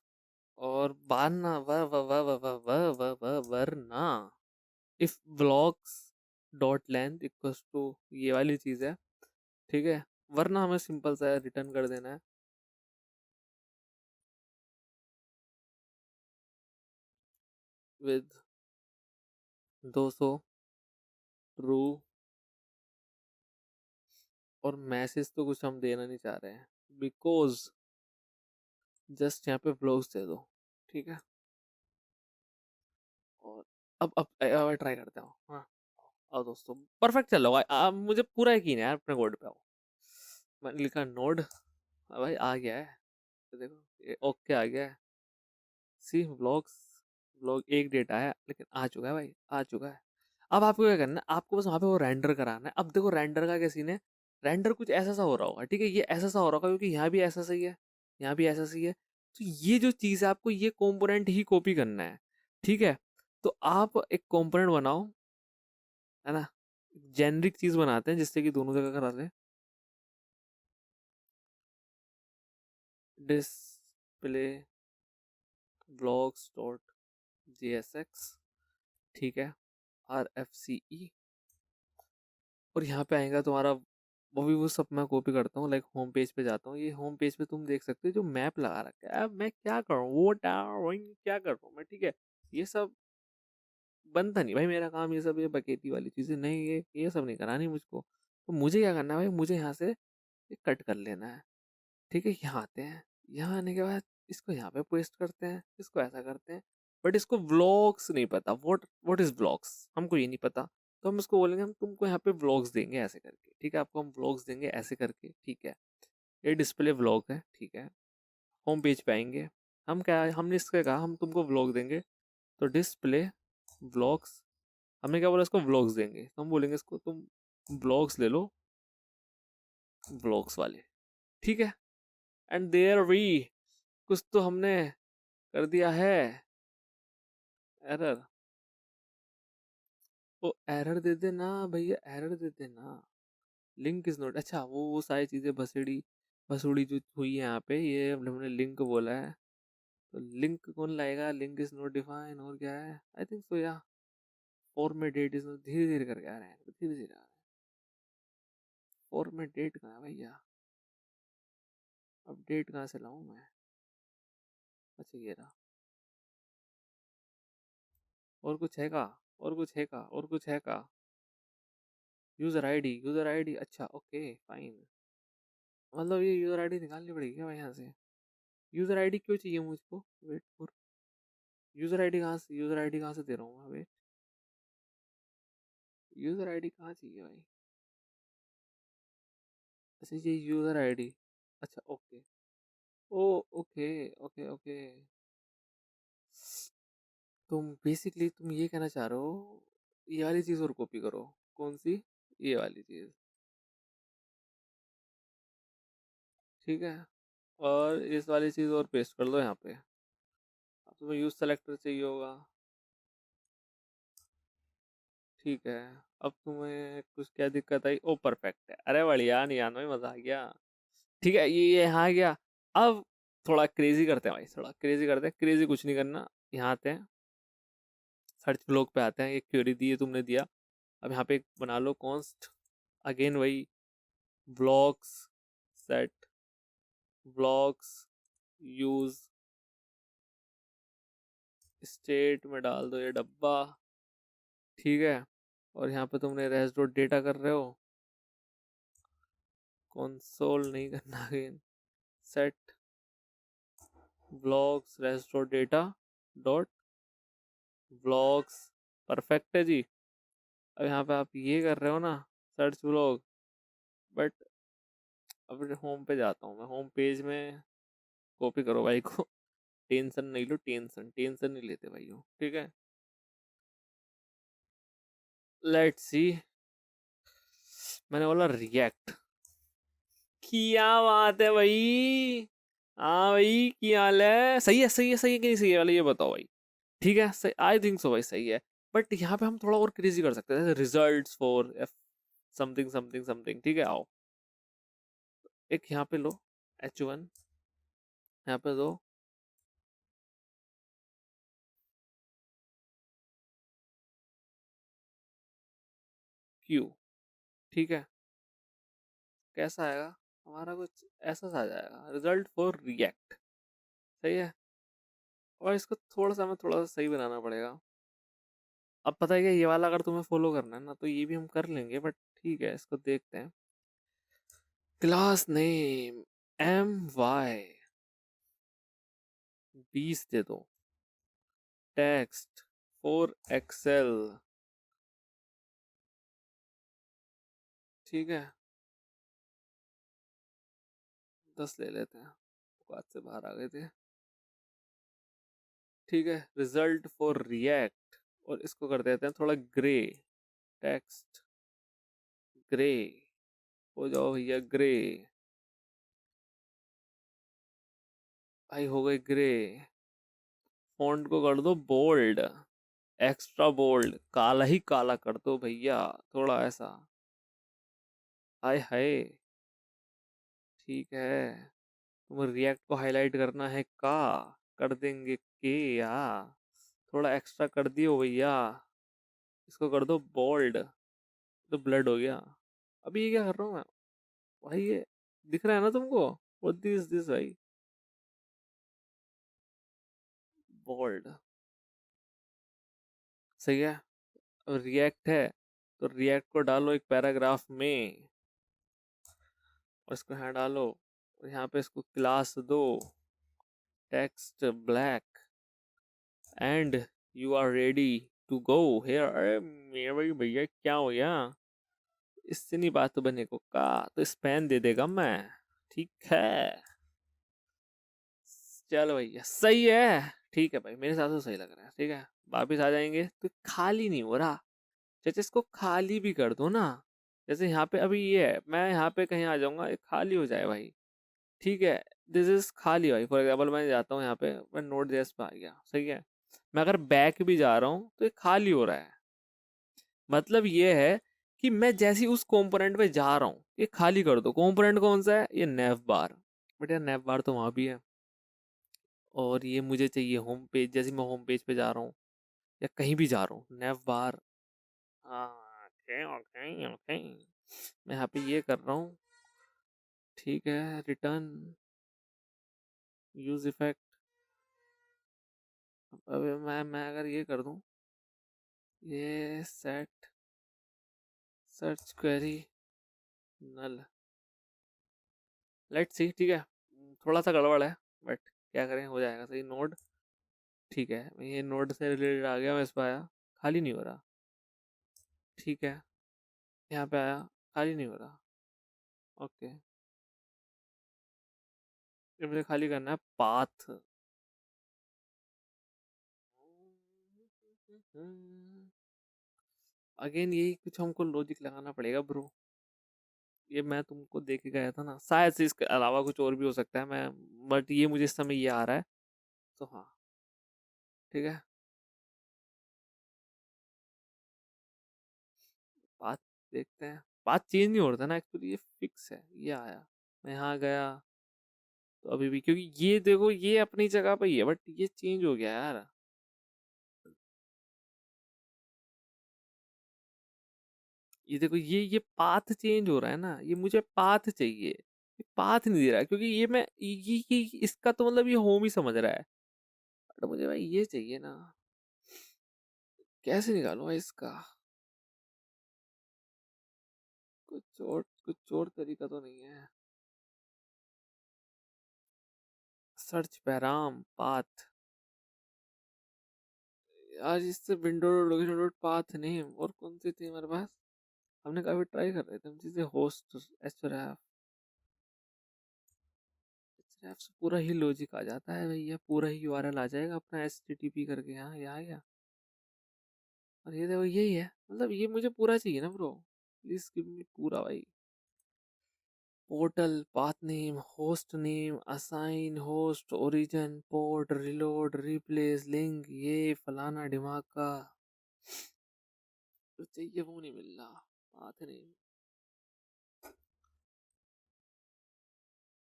और वरना वरना if blocks dot length equals to ये वाली चीज है, ठीक है, वरना हमें सिंपल सा रिटर्न कर देना है विद 200 ट्रू, और मैसेज तो कुछ हम देना नहीं चाह रहे हैं, बिकॉज जस्ट यहाँ पे ब्लॉग्स दे दो, ठीक है। और अब ट्राई करते हो, हाँ, आओ दोस्तों, परफेक्ट चल रहा है, मुझे पूरा यकीन है यार अपने कोड पे। आओ, मैंने लिखा नोड, भाई आ गया है, तो देखो ये ओके आ गया है, सी व्लॉग्स, व्लॉग एक डेटा है लेकिन आ चुका है भाई, आ चुका है। अब आपको क्या करना है, आपको बस वहाँ पे वो रेंडर कराना है। अब देखो रेंडर का क्या सीन है, रेंडर कुछ ऐसा सा हो रहा होगा, ठीक है, ये ऐसा सा हो रहा होगा क्योंकि यहाँ भी ऐसा सही है, यहाँ भी ऐसा सही है। तो ये जो चीज़ है आपको ये कंपोनेंट ही कॉपी करना है, ठीक है। तो आप एक कंपोनेंट बनाओ, है ना, जेनरिक चीज़ बनाते हैं जिससे कि दोनों जगह करा लें। डिस्प्ले ब्लॉक्स डॉट JSX, ठीक है, RFCE। और यहाँ पे आएगा तुम्हारा, वो भी वो सब मैं कॉपी करता हूँ, लाइक होम पेज पे जाता हूँ, ये होम पेज पे तुम देख सकते हो जो मैप लगा रखा है। अब मैं क्या करूँ, वो क्या कर रहा हूँ मैं, ठीक है। ये सब बनता नहीं भाई मेरा काम, ये सब ये बकेटी वाली चीज़ें नहीं, ये सब नहीं करानी मुझको। तो मुझे क्या करना है भाई, मुझे यहाँ से ये कट कर लेना है, ठीक है। यहाँ आते हैं, यहाँ आने के बाद इसको यहाँ पे पेस्ट करते हैं, इसको ऐसा करते हैं। बट इसको व्लॉग्स नहीं पता, व्हाट इज व्लॉग्स, हमको ये नहीं पता। तो हम इसको बोलेंगे हम तुमको यहाँ पे व्लॉग्स देंगे ऐसे करके, ठीक है, आपको हम व्लॉग्स देंगे ऐसे करके, ठीक है। ये डिस्प्ले व्लॉग है, ठीक है। होम पेज पे आएंगे, हम क्या, हमने इसके कहा हम तुमको व्लॉग देंगे, तो डिस्प्ले व्लॉग्स, हमने क्या बोला, इसको व्लॉग्स देंगे, तो हम बोलेंगे इसको तुम व्लॉग्स ले लो, व्लॉग्स वाले, ठीक है। एंड देयर वी, कुछ तो हमने कर दिया है, एरर। वो एरर दे देना भैया, एरर दे देना। लिंक इज नॉट, अच्छा वो सारी चीज़ें भसेड़ी भसुड़ी जो हुई है यहाँ पे, ये हमने लिंक बोला है, तो लिंक कौन लाएगा, लिंक इज नॉट डिफाइन, और क्या है, आई थिंक सो या फॉर्मेट डेट इज, धीरे धीरे करके आ रहे हैं, धीरे धीरे आ रहे हैं। फॉर्मेट डेट कहाँ है भैया, अपडेट कहाँ से लाऊं मैं, अच्छा ये रहा। और कुछ है का, और कुछ है का, और कुछ है का, यूज़र आईडी, अच्छा ओके फाइन। मतलब ये यूज़र आईडी निकालनी पड़ेगी क्या भाई यहाँ से, यूज़र आईडी क्यों चाहिए मुझको, वेट फॉर, यूज़र आईडी कहाँ से दे रहा हूँ मैं, वेट, यूज़र आईडी कहाँ चाहिए भाई, अच्छा ये यूज़र आईडी, अच्छा ओके, ओ ओके ओके ओके। तुम बेसिकली तुम ये कहना चाह रहे हो, ये वाली चीज़ और कॉपी करो, कौन सी, ये वाली चीज़, ठीक है। और इस वाली चीज़ और पेस्ट कर दो यहाँ पे। अब तुम्हें यूज़ सेलेक्टर चाहिए होगा, ठीक है। अब तुम्हें कुछ क्या दिक्कत आई, ओ परफेक्ट है, अरे बढ़िया, नहीं आना में मज़ा आ गया, ठीक है। ये यहाँ आ गया। अब थोड़ा क्रेजी करते हैं भाई, थोड़ा क्रेजी करते हैं, क्रेजी कुछ नहीं करना। यहाँ आते हैं, सर्च ब्लॉग पे आते हैं, एक क्वेरी दी है तुमने दिया, अब यहाँ पे एक बना लो कॉन्स्ट, अगेन वही blocks set blocks use state में डाल दो ये डब्बा, ठीक है। और यहाँ पे तुमने रेस डॉट डेटा कर रहे हो, कंसोल नहीं करना, again set blocks res dot data dot blocks, perfect है जी। अब यहाँ पे आप ये कर रहे हो ना, सर्च ब्लॉग, बट अब होम पे जाता हूँ मैं, होम पेज में कॉपी करो भाई को, टेंशन नहीं लो, टेंशन टेंशन नहीं लेते भाई हो, ठीक है। लेट्स सी, मैंने बोला रिएक्ट, क्या बात है भाई, हाँ भाई क्या हाल है, सही है सही है सही है कि नहीं सही है वाले, ये बताओ भाई, ठीक है सही, आई थिंक सो भाई सही है। बट यहाँ पे हम थोड़ा और क्रेजी कर सकते हैं, results for F something something something, ठीक है। आओ एक यहाँ पे लो, H1 यहाँ पे दो, Q, ठीक है। कैसा आएगा, हमारा कुछ ऐसा सा आ जाएगा, रिजल्ट फॉर रिएक्ट, सही है। और इसको थोड़ा सा हमें थोड़ा सा सही बनाना पड़ेगा। अब पता है क्या, ये वाला अगर तुम्हें फॉलो करना है ना तो ये भी हम कर लेंगे, बट ठीक है इसको देखते हैं। क्लास नेम MY 20 दे दो, टेक्स्ट फॉर एक्सेल, ठीक है 10 ले लेते हैं, बात से बाहर आ गए थे, ठीक है। रिजल्ट फॉर रिएक्ट, और इसको कर देते हैं थोड़ा ग्रे, टेक्स्ट ग्रे, हो जाओ भैया ग्रे। भाई हो गए ग्रे। फॉन्ट को कर दो बोल्ड, एक्स्ट्रा बोल्ड, काला ही काला कर दो भैया, थोड़ा ऐसा। हाय हाय। ठीक है। तुम रिएक्ट को हाईलाइट करना है का, कर देंगे के या, थोड़ा एक्स्ट्रा कर दियो भैया। इसको कर दो बोल्ड। तो ब्लड हो गया। अभी ये क्या कर रहा हूँ मैं भाई, ये दिख रहा है ना तुमको? व्हाट दिस भाई? बोल्ड। सही है। और रिएक्ट है, तो रिएक्ट को डालो एक पैराग्राफ में, और इसको यहाँ डालो, और यहाँ पे इसको क्लास दो, text black, and you are ready to go here. अरे मेरे भाई भैया क्या हो गया? इससे नहीं बात बने को का, तो स्पैन दे देगा मैं। ठीक है। चलो भैया सही है। ठीक है भाई, मेरे हिसाब से सही लग रहा है। ठीक है, वापिस आ जाएंगे। तो खाली नहीं हो रहा, जैसे इसको खाली भी कर दो ना। जैसे यहाँ पे अभी ये है, मैं यहाँ पे कहीं आ जाऊंगा, ये खाली हो जाए भाई। ठीक है, दिस इज खाली भाई। फॉर एग्जाम्पल मैं जाता हूँ यहाँ पे, मैं नोट जेएस पे आ गया, सही है। मैं अगर बैक भी जा रहा हूँ तो ये खाली हो रहा है। मतलब ये है कि मैं जैसे ही उस कंपोनेंट पे जा रहा हूँ, ये खाली कर दो। कंपोनेंट कौन सा है? ये नेव बार। बट यार नेव बार तो वहां भी है, और ये मुझे चाहिए होम पेज। जैसे मैं होम पेज पे जा रहा हूँ या कहीं भी जा रहा हूँ, नेव बार। हाँ ओके ओके ओके। मैं यहाँ पे ये कर रहा हूँ। ठीक है, रिटर्न, यूज इफेक्ट। अब मैं अगर ये कर दूँ, ये set search query null, let's see. ठीक है, थोड़ा सा गड़बड़ है, बट क्या करें, हो जाएगा सही। नोड, ठीक है, मैं ये नोड से रिलेटेड आ गया, मैं इस पर आया, खाली नहीं हो रहा। ठीक है, यहाँ पे आया, खाली नहीं हो रहा। ओके, ये मुझे खाली करना है पाथ। अगेन यही कुछ हमको लॉजिक लगाना पड़ेगा ब्रो। ये मैं तुमको दे के गया था ना, शायद से इसके अलावा कुछ और भी हो सकता है, मैं बट ये मुझे इस समय ये आ रहा है। तो हाँ, ठीक है। बात देखते हैं। बात चेंज नहीं हो रहा था ना एक्चुअली, ये फिक्स है। ये आया, मैं यहाँ गया, तो अभी भी, क्योंकि ये देखो ये अपनी जगह पे ही है, बट ये चेंज हो गया यार। ये देखो ये पाथ चेंज हो रहा है ना, ये मुझे पाथ चाहिए, ये पाथ नहीं दे रहा है, क्योंकि ये मैं ये इसका तो मतलब ये होम ही समझ रहा है, बट मुझे भाई ये चाहिए ना। कैसे निकालूं भाई इसका? कुछ और तरीका तो नहीं है? सर्च पैराम पाथ, आज इससे window location dot path name, और कौन सी थी हमारे पास? हमने काफी ट्राई कर रहे थे हम चीजें, होस्ट एचरैफ। एचरैफ से पूरा ही लॉजिक आ जाता है भैया, पूरा ही यूआरएल आ जाएगा अपना एचटीटीपी करके। यहाँ यहाँ गया, और ये देखो यही है, मतलब ये मुझे पूरा चाहिए ना ब्रो, प्लीज गिव मी पूरा भाई। Portal, path name, host name, assign host, origin, port, reload, replace, link, ये फलाना ढिमाका। जो चाहिए वो नहीं मिल रहा। पाथ नेम,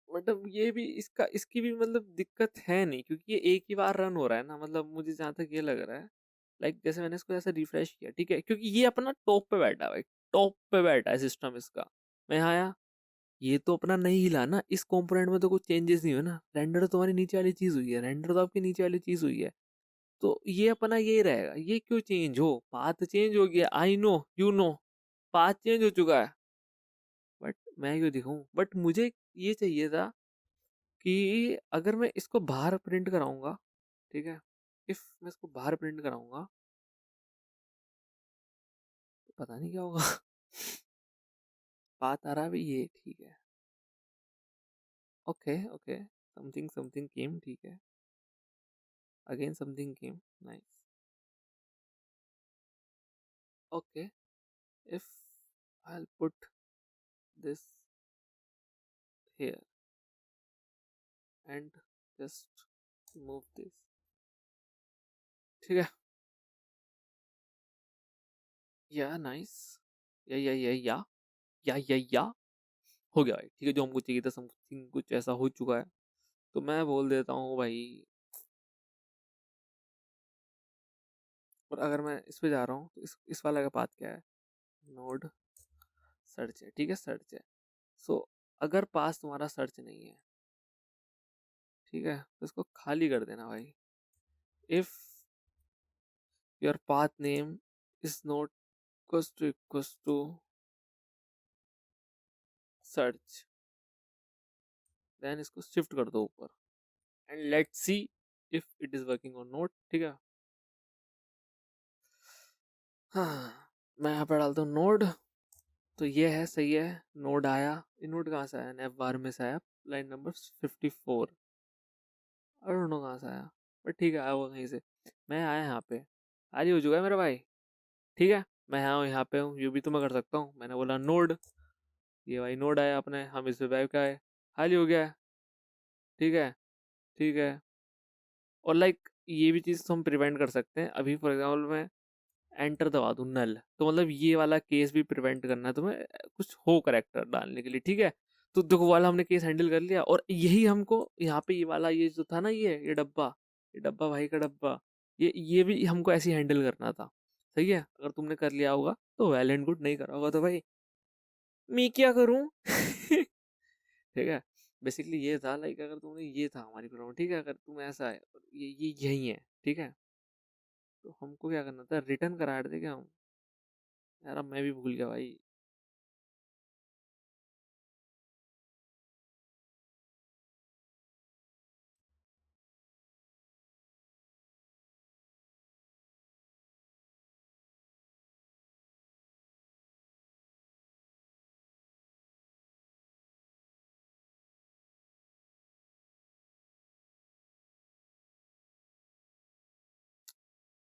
मतलब ये भी इसका, इसकी भी मतलब दिक्कत है नहीं, क्योंकि ये एक ही बार रन हो रहा है ना। मतलब मुझे जहाँ तक ये लग रहा है, लाइक जैसे मैंने इसको ऐसे रिफ्रेश किया, ठीक है, क्योंकि ये अपना टॉप पे बैठा है भाई, टॉप पे बैठा है सिस्टम इसका। मैं यहाँ आया, ये तो अपना नहीं हिला ना, इस कंपोनेंट में तो कुछ चेंजेस नहीं हुए ना। रेंडर तो तुम्हारी नीचे वाली चीज हुई है, रेंडर तो आपकी नीचे वाली चीज हुई है, तो ये अपना ये रहेगा। ये क्यों चेंज हो? पाथ चेंज हो गया, I know you know, path change हो चुका है, बट मैं क्यों दिखाऊं? बट मुझे ये चाहिए था कि अगर मैं इसको बाहर प्रिंट कराऊंगा, ठीक है, इफ मैं इसको बाहर प्रिंट कराऊंगा, तो पता नहीं क्या होगा। बात आ रहा है भाई, ये ठीक है। Okay okay, something something came, ठीक है, again something came, nice. Okay, if I'll put this here and just move this. ठीक है, या नाइस, या हो गया भाई। ठीक है, जो हमको चाहिए था समथिंग कुछ ऐसा हो चुका है। तो मैं बोल देता हूँ भाई, और अगर मैं इस पे जा रहा हूँ तो इस वाला का पाथ क्या है, नोड सर्च है। ठीक है, सर्च है। सो अगर पास तुम्हारा सर्च नहीं है, ठीक है, तो इसको खाली कर देना भाई। If your path name is not equals to search, then इसको शिफ्ट कर दो ऊपर and let's see if it is working और नॉट। ठीक है, हाँ, मैं यहाँ पे डालता हूँ नोड। तो ये है, सही है, नोड आया। ये नोड कहाँ से आया, नैप बार में से आया, line number 54। I don't no कहाँ से आया, बट ठीक है, आया होगा कहीं से। मैं आया यहाँ पे, आज हो चुका है मेरा भाई। ठीक है, मैं यहाँ पे हूँ, ये भी तो मैं कर सकता हूँ। मैंने बोला नोड, ये भाई नोड आया अपने, हम इस पे वेब का है, खाली हो गया है। ठीक है, ठीक है। और लाइक ये भी चीज़ तो हम प्रिवेंट कर सकते हैं। अभी फॉर एग्जाम्पल मैं एंटर दबा दूँ नल, तो मतलब ये वाला केस भी प्रिवेंट करना है तुम्हें, कुछ हो करेक्टर डालने के लिए। ठीक है, तो देखो वाला हमने केस हैंडल कर लिया, और यही हमको यहाँ पे ये वाला, ये जो था ना, ये डब्बा भाई का डब्बा, ये भी हमको ऐसे ही हैंडल करना था। सही है, अगर तुमने कर लिया होगा तो वेल एंड गुड, नहीं करा होगा तो भाई मैं क्या करूँ। ठीक है, बेसिकली ये था, लाइक अगर तुमने, ये था हमारी प्रॉब्लम। ठीक है, अगर तुम ऐसा है, ये यही है। ठीक है, तो हमको क्या करना था, रिटर्न करा देते क्या हम। यार अब मैं भी भूल गया भाई।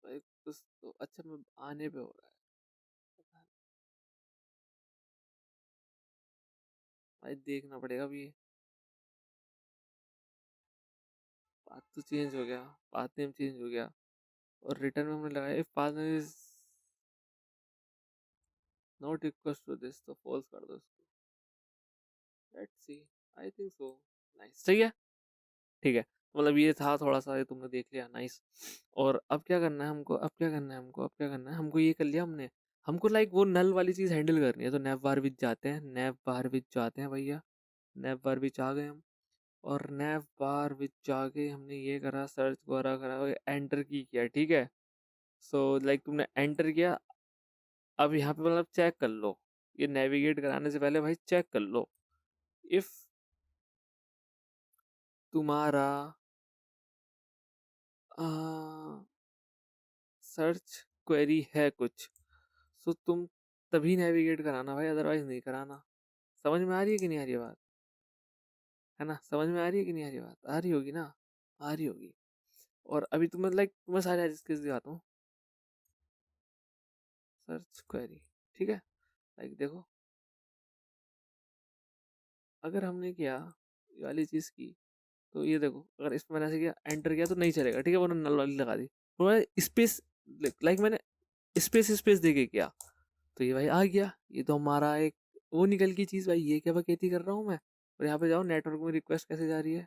भाई कुछ तो अच्छा, मैं आने पे हो रहा है, पता नहीं। भाई देखना पड़ेगा अभी। पाथ तो चेंज हो गया, पाथ नेम चेंज हो गया, और रिटर्न में हमने लगाया if path name is not equal to this, तो फॉल्स कर दो इसको। Let's see, I think so. Nice, सही है। ठीक है, मतलब ये था थोड़ा सा, ये तुमने देख लिया, नाइस। और अब क्या करना है हमको, अब क्या करना है हमको, ये कर लिया हमने। हमको लाइक वो नल वाली चीज़ हैंडल करनी है, तो नैप बार विच जाते हैं, नैप बार विच जाते हैं भैया, नैप बार विच आ गए हम। और नैप बार विच जाके हमने ये करा, सर्च वगैरह करा, एंटर की किया। ठीक है, सो लाइक तुमने एंटर किया। अब यहाँ पे मतलब चेक कर लो, ये नेविगेट कराने से पहले भाई चेक कर लो, इफ तुम्हारा सर्च क्वेरी है कुछ, सो तुम तभी नेविगेट कराना भाई, अदरवाइज नहीं कराना। समझ में आ रही है कि नहीं आ रही है बात, है ना, समझ में आ रही है कि नहीं आ रही बात, आ रही होगी ना, आ रही होगी। और अभी तुम्हें लाइक तुम्हें सारे एजेस दिखाता हूँ, सर्च क्वेरी। ठीक है, लाइक देखो, अगर हमने किया ये वाली चीज़ की, तो ये देखो, अगर इसमें मैंने ऐसे किया, एंटर किया, तो नहीं चलेगा। ठीक है, वो नल वाली लगा दी, तो स्पेस, लाइक मैंने स्पेस स्पेस दे के किया, तो ये भाई आ गया। ये तो हमारा एक वो निकल की चीज़ भाई, ये क्या बकैती कर रहा हूँ मैं। और यहाँ पे जाओ, नेटवर्क में रिक्वेस्ट कैसे जा रही है।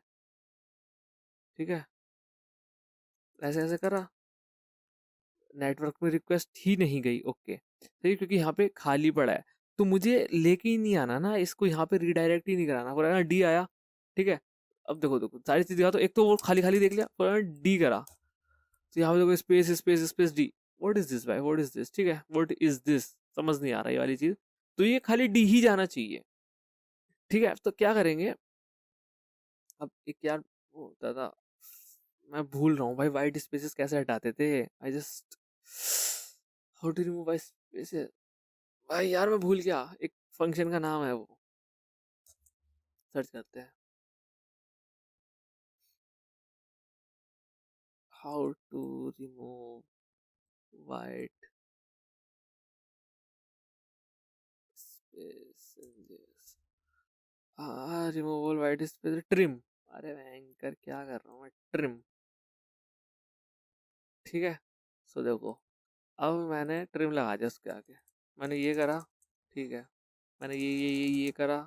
ठीक है, ऐसे ऐसे करा, नेटवर्क में रिक्वेस्ट ही नहीं गई। ओके, सही, क्योंकि यहाँ पे खाली पड़ा है, तो मुझे लेके ही नहीं आना ना इसको, यहाँ पे रिडायरेक्ट ही नहीं कराना। फॉर डी आया, ठीक है, अब देखो देखो सारी चीज़ दिखा, तो एक तो वो खाली खाली देख लिया, फॉर डी करा, तो यहाँ पे देखो space space space D. What is this भाई, व्हाट इज दिस। ठीक है, व्हाट इज दिस, समझ नहीं आ रहा ये वाली चीज़, तो ये खाली डी ही जाना चाहिए। ठीक है, तो क्या करेंगे अब, एक यार वो होता था, मैं भूल रहा हूँ भाई, वाइट स्पेसेस कैसे हटाते थे। I just, how to remove white spaces, भाई यार मैं भूल गया, एक फंक्शन का नाम है वो, सर्च करते हैं, how to remove white spaces. Removal white space, trim. अरे मैं एंकर क्या कर रहा हूँ मैं, ट्रिम। ठीक है, सो देखो, अब मैंने ट्रिम लगा दिया उसके आगे, मैंने ये करा, ठीक है, मैंने ये करा,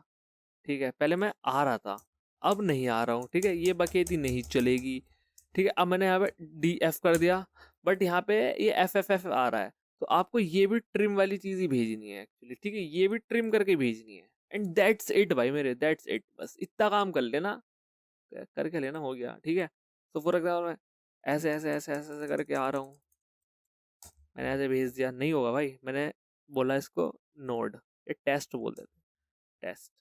ठीक है, पहले मैं आ रहा था, अब नहीं आ रहा हूँ, ठीक है, ये बकेती नहीं चलेगी, ठीक है, अब मैंने यहाँ पे डी एफ कर दिया, बट यहाँ पे ये एफ एफ एफ आ रहा है, तो आपको ये भी ट्रिम वाली चीज़ ही भेजनी है एक्चुअली, ठीक है, ये भी ट्रिम करके भेजनी है, एंड दैट्स इट भाई मेरे, दैट्स इट, बस इतना काम कर लेना, करके लेना, हो गया, ठीक है। तो फॉर एग्जाम्पल मैं ऐसे ऐसे ऐसे ऐसे ऐसे करके आ रहा हूँ, मैंने ऐसे भेज दिया, नहीं होगा भाई, मैंने बोला इसको नोड, ये टेस्ट बोल देते, टेस्ट,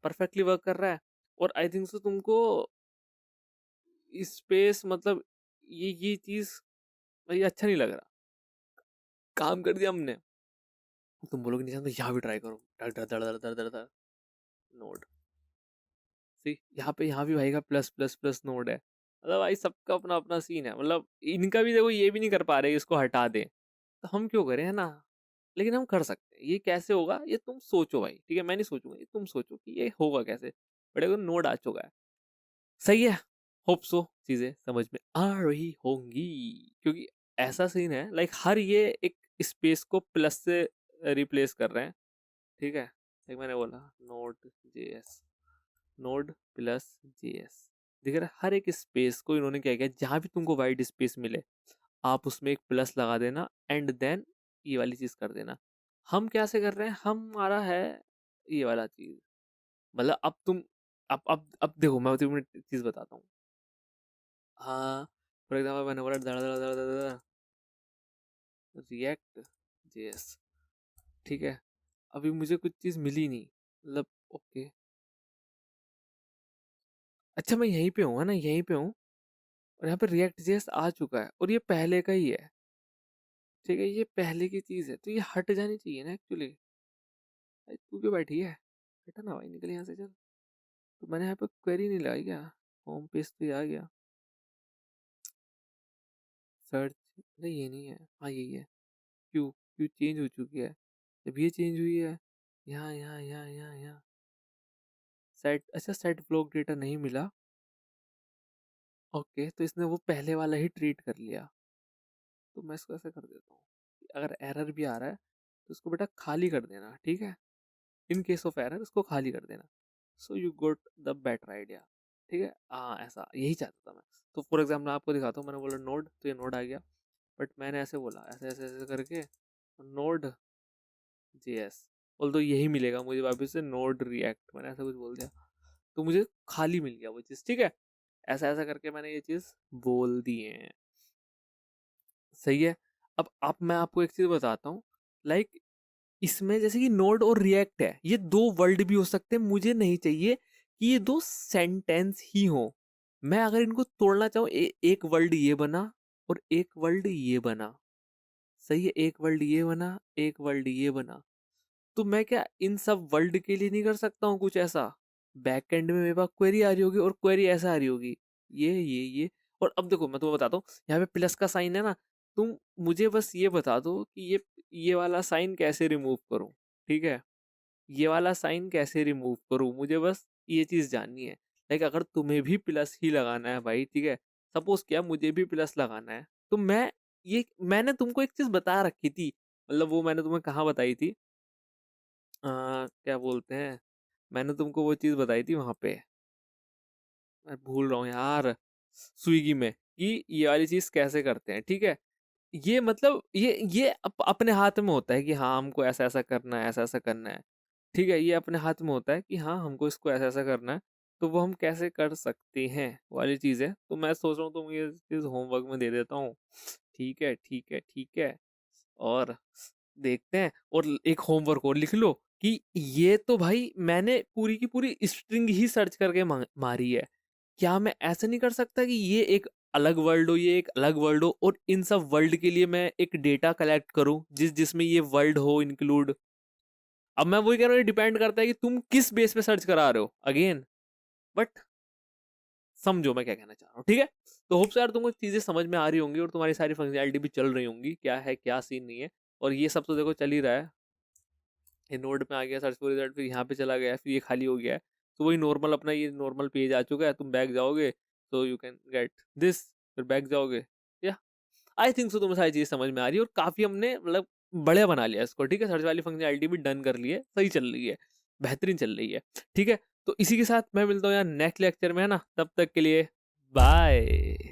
परफेक्टली वर्क कर रहा है, और आई थिंक सो तुमको स्पेस मतलब ये चीज भाई अच्छा नहीं लग रहा, काम कर दिया हमने, तुम बोलोगे नहीं, तो यहाँ भी ट्राई करो, डर डर डर डर डर डर डर, नोड, सी यहाँ पे, यहाँ भी भाई का प्लस प्लस प्लस नोड है, मतलब भाई सबका अपना अपना सीन है, मतलब इनका भी देखो, ये भी नहीं कर पा रहे इसको हटा दें, तो हम क्यों करें, है ना, लेकिन हम कर सकते हैं, ये कैसे होगा ये तुम सोचो भाई, ठीक है, मैं नहीं सोचूंगा, ये तुम सोचो कि ये होगा कैसे, बड़े को नोड आ चुका है, सही है, होप सो चीजें समझ में आ रही होंगी, क्योंकि ऐसा सीन है लाइक हर ये एक स्पेस को प्लस से रिप्लेस कर रहे हैं, ठीक है, एक मैंने बोला node JS, node plus JS, दिख रहा है, हर एक स्पेस को इन्होंने क्या किया, जहां भी तुमको वाइट स्पेस मिले आप उसमें एक प्लस लगा देना, एंड देन ये वाली चीज कर देना, हम कैसे कर रहे हैं, हमारा है ये वाला चीज, मतलब अब तुम, अब देखो मैं तुम्हें चीज बताता हूँ, हाँ, फॉर एग्जाम्पल मैंने बोला धड़ धड़ धड़ धड़ रिएक्ट जेएस, ठीक है, अभी मुझे कुछ चीज मिली नहीं, मतलब ओके, अच्छा मैं यहीं पे हूँ, है ना, यहीं पे हूँ, और यहाँ पे रिएक्ट जेएस आ चुका है, और ये पहले का ही है, ठीक है, ये पहले की चीज है, तो ये हट जानी चाहिए ना एक्चुअली, तू क्यों बैठी है, हटा ना भाई, निकल यहाँ से चल, तो मैंने यहाँ पे क्वेरी नहीं लगाई क्या, होम पेज पे आ गया, सर्च, नहीं ये नहीं है, हाँ यही है, क्यों क्यों चेंज हो चुकी है, जब ये चेंज हुई है, यहाँ यहाँ यहाँ यहाँ यहाँ सेट, अच्छा सेट ब्लॉक डेटा नहीं मिला, ओके, तो इसने वो पहले वाला ही ट्रीट कर लिया, तो मैं इसको ऐसे कर देता हूँ, अगर एरर भी आ रहा है तो इसको बेटा खाली कर देना, ठीक है, इन केस ऑफ एरर इसको खाली कर देना, so you got the better idea, ठीक है, हाँ ऐसा यही चाहता था मैं, तो फॉर एग्जाम्पल आपको दिखाता हूँ, मैंने बोला नोड, तो ये नोड आ गया, बट मैंने ऐसे बोला, ऐसे ऐसे ऐसे करके नोड जेएस, बोल तो यही मिलेगा मुझे वापस से, नोड रिएक्ट, मैंने ऐसा कुछ बोल दिया, तो मुझे खाली मिल गया वो चीज़, ठीक है, ऐसा ऐसा करके मैंने ये चीज़ बोल दी है, सही है। अब मैं आपको एक चीज़ बताता हूँ, लाइक इसमें जैसे कि नोड और रिएक्ट है, ये दो वर्ड भी हो सकते हैं, मुझे नहीं चाहिए कि ये दो सेंटेंस ही हो, मैं अगर इनको तोड़ना चाहूँ, एक वर्ड ये बना और एक वर्ड ये बना, सही है, एक वर्ड ये बना, एक वर्ड ये बना, तो मैं क्या इन सब वर्ल्ड के लिए नहीं कर सकता हूँ कुछ ऐसा, बैक एंड में मेरे पास क्वेरी आ रही होगी, और क्वेरी ऐसा आ रही होगी, ये, और अब देखो मैं तुम्हें बताता हूँ, यहाँ पे प्लस का साइन है ना, तुम मुझे बस ये बता दो कि ये वाला साइन कैसे रिमूव करूँ, ठीक है, ये वाला साइन कैसे रिमूव करूँ, मुझे बस ये चीज़ जाननी है, लाइक अगर तुम्हें भी प्लस ही लगाना है भाई, ठीक है, सपोज क्या मुझे भी प्लस लगाना है, तो मैंने तुमको एक चीज़ बता रखी थी, मतलब वो मैंने तुम्हें कहाँ बताई थी, क्या बोलते हैं, मैंने तुमको वो चीज़ बताई थी वहां पे, मैं भूल रहा हूँ यार, स्विगी में, कि ये वाली चीज़ कैसे करते हैं, ठीक है, ये मतलब ये अपने हाथ में होता है कि हाँ हमको ऐसा ऐसा करना है, ऐसा ऐसा करना है, ठीक है, ये अपने हाथ में होता है कि हाँ हमको इसको ऐसा ऐसा करना है, तो वो हम कैसे कर सकते हैं वाली चीज़ है, तो मैं सोच रहा हूँ तुम ये चीज़ होमवर्क में दे देता हूँ, ठीक है ठीक है ठीक है, और देखते हैं, और एक होमवर्क और लिख लो कि ये तो भाई मैंने पूरी की पूरी स्ट्रिंग ही सर्च करके मारी है, क्या मैं ऐसे नहीं कर सकता कि ये एक अलग वर्ल्ड हो, ये एक अलग वर्ल्ड हो, और इन सब वर्ल्ड के लिए मैं एक डेटा कलेक्ट करूं जिसमें ये वर्ल्ड हो इंक्लूड, अब मैं वही कह रहा हूँ, डिपेंड करता है कि तुम किस बेस पे सर्च करा रहे हो अगेन, बट समझो मैं क्या कहना चाह रहा हूँ, ठीक है, तो होप यार तुमको चीजें समझ में आ रही होंगी, और तुम्हारी सारी फंक्शनैलिटी भी चल रही होंगी, क्या है क्या सीन नहीं है, और ये सब तो देखो चल ही रहा है, ये नोड में आ गया, सर्च फॉर रिजल्ट, फिर यहाँ पे चला गया, फिर ये खाली हो गया है। तो वही नॉर्मल अपना ये नॉर्मल पेज आ चुका है, तुम बैक जाओगे तो यू कैन गेट दिस, फिर बैक जाओगे। या आई थिंक सो तुम्हें सारी चीज़ समझ में आ रही है, और काफ़ी हमने मतलब बढ़िया बना लिया इसको, ठीक है। सर्च वाली फंक्शनैलिटी भी डन कर ली है, सही चल रही है, बेहतरीन चल रही है, ठीक है। तो इसी के साथ मैं मिलता हूँ यार नेक्स्ट लेक्चर में, है ना। तब तक के लिए बाय।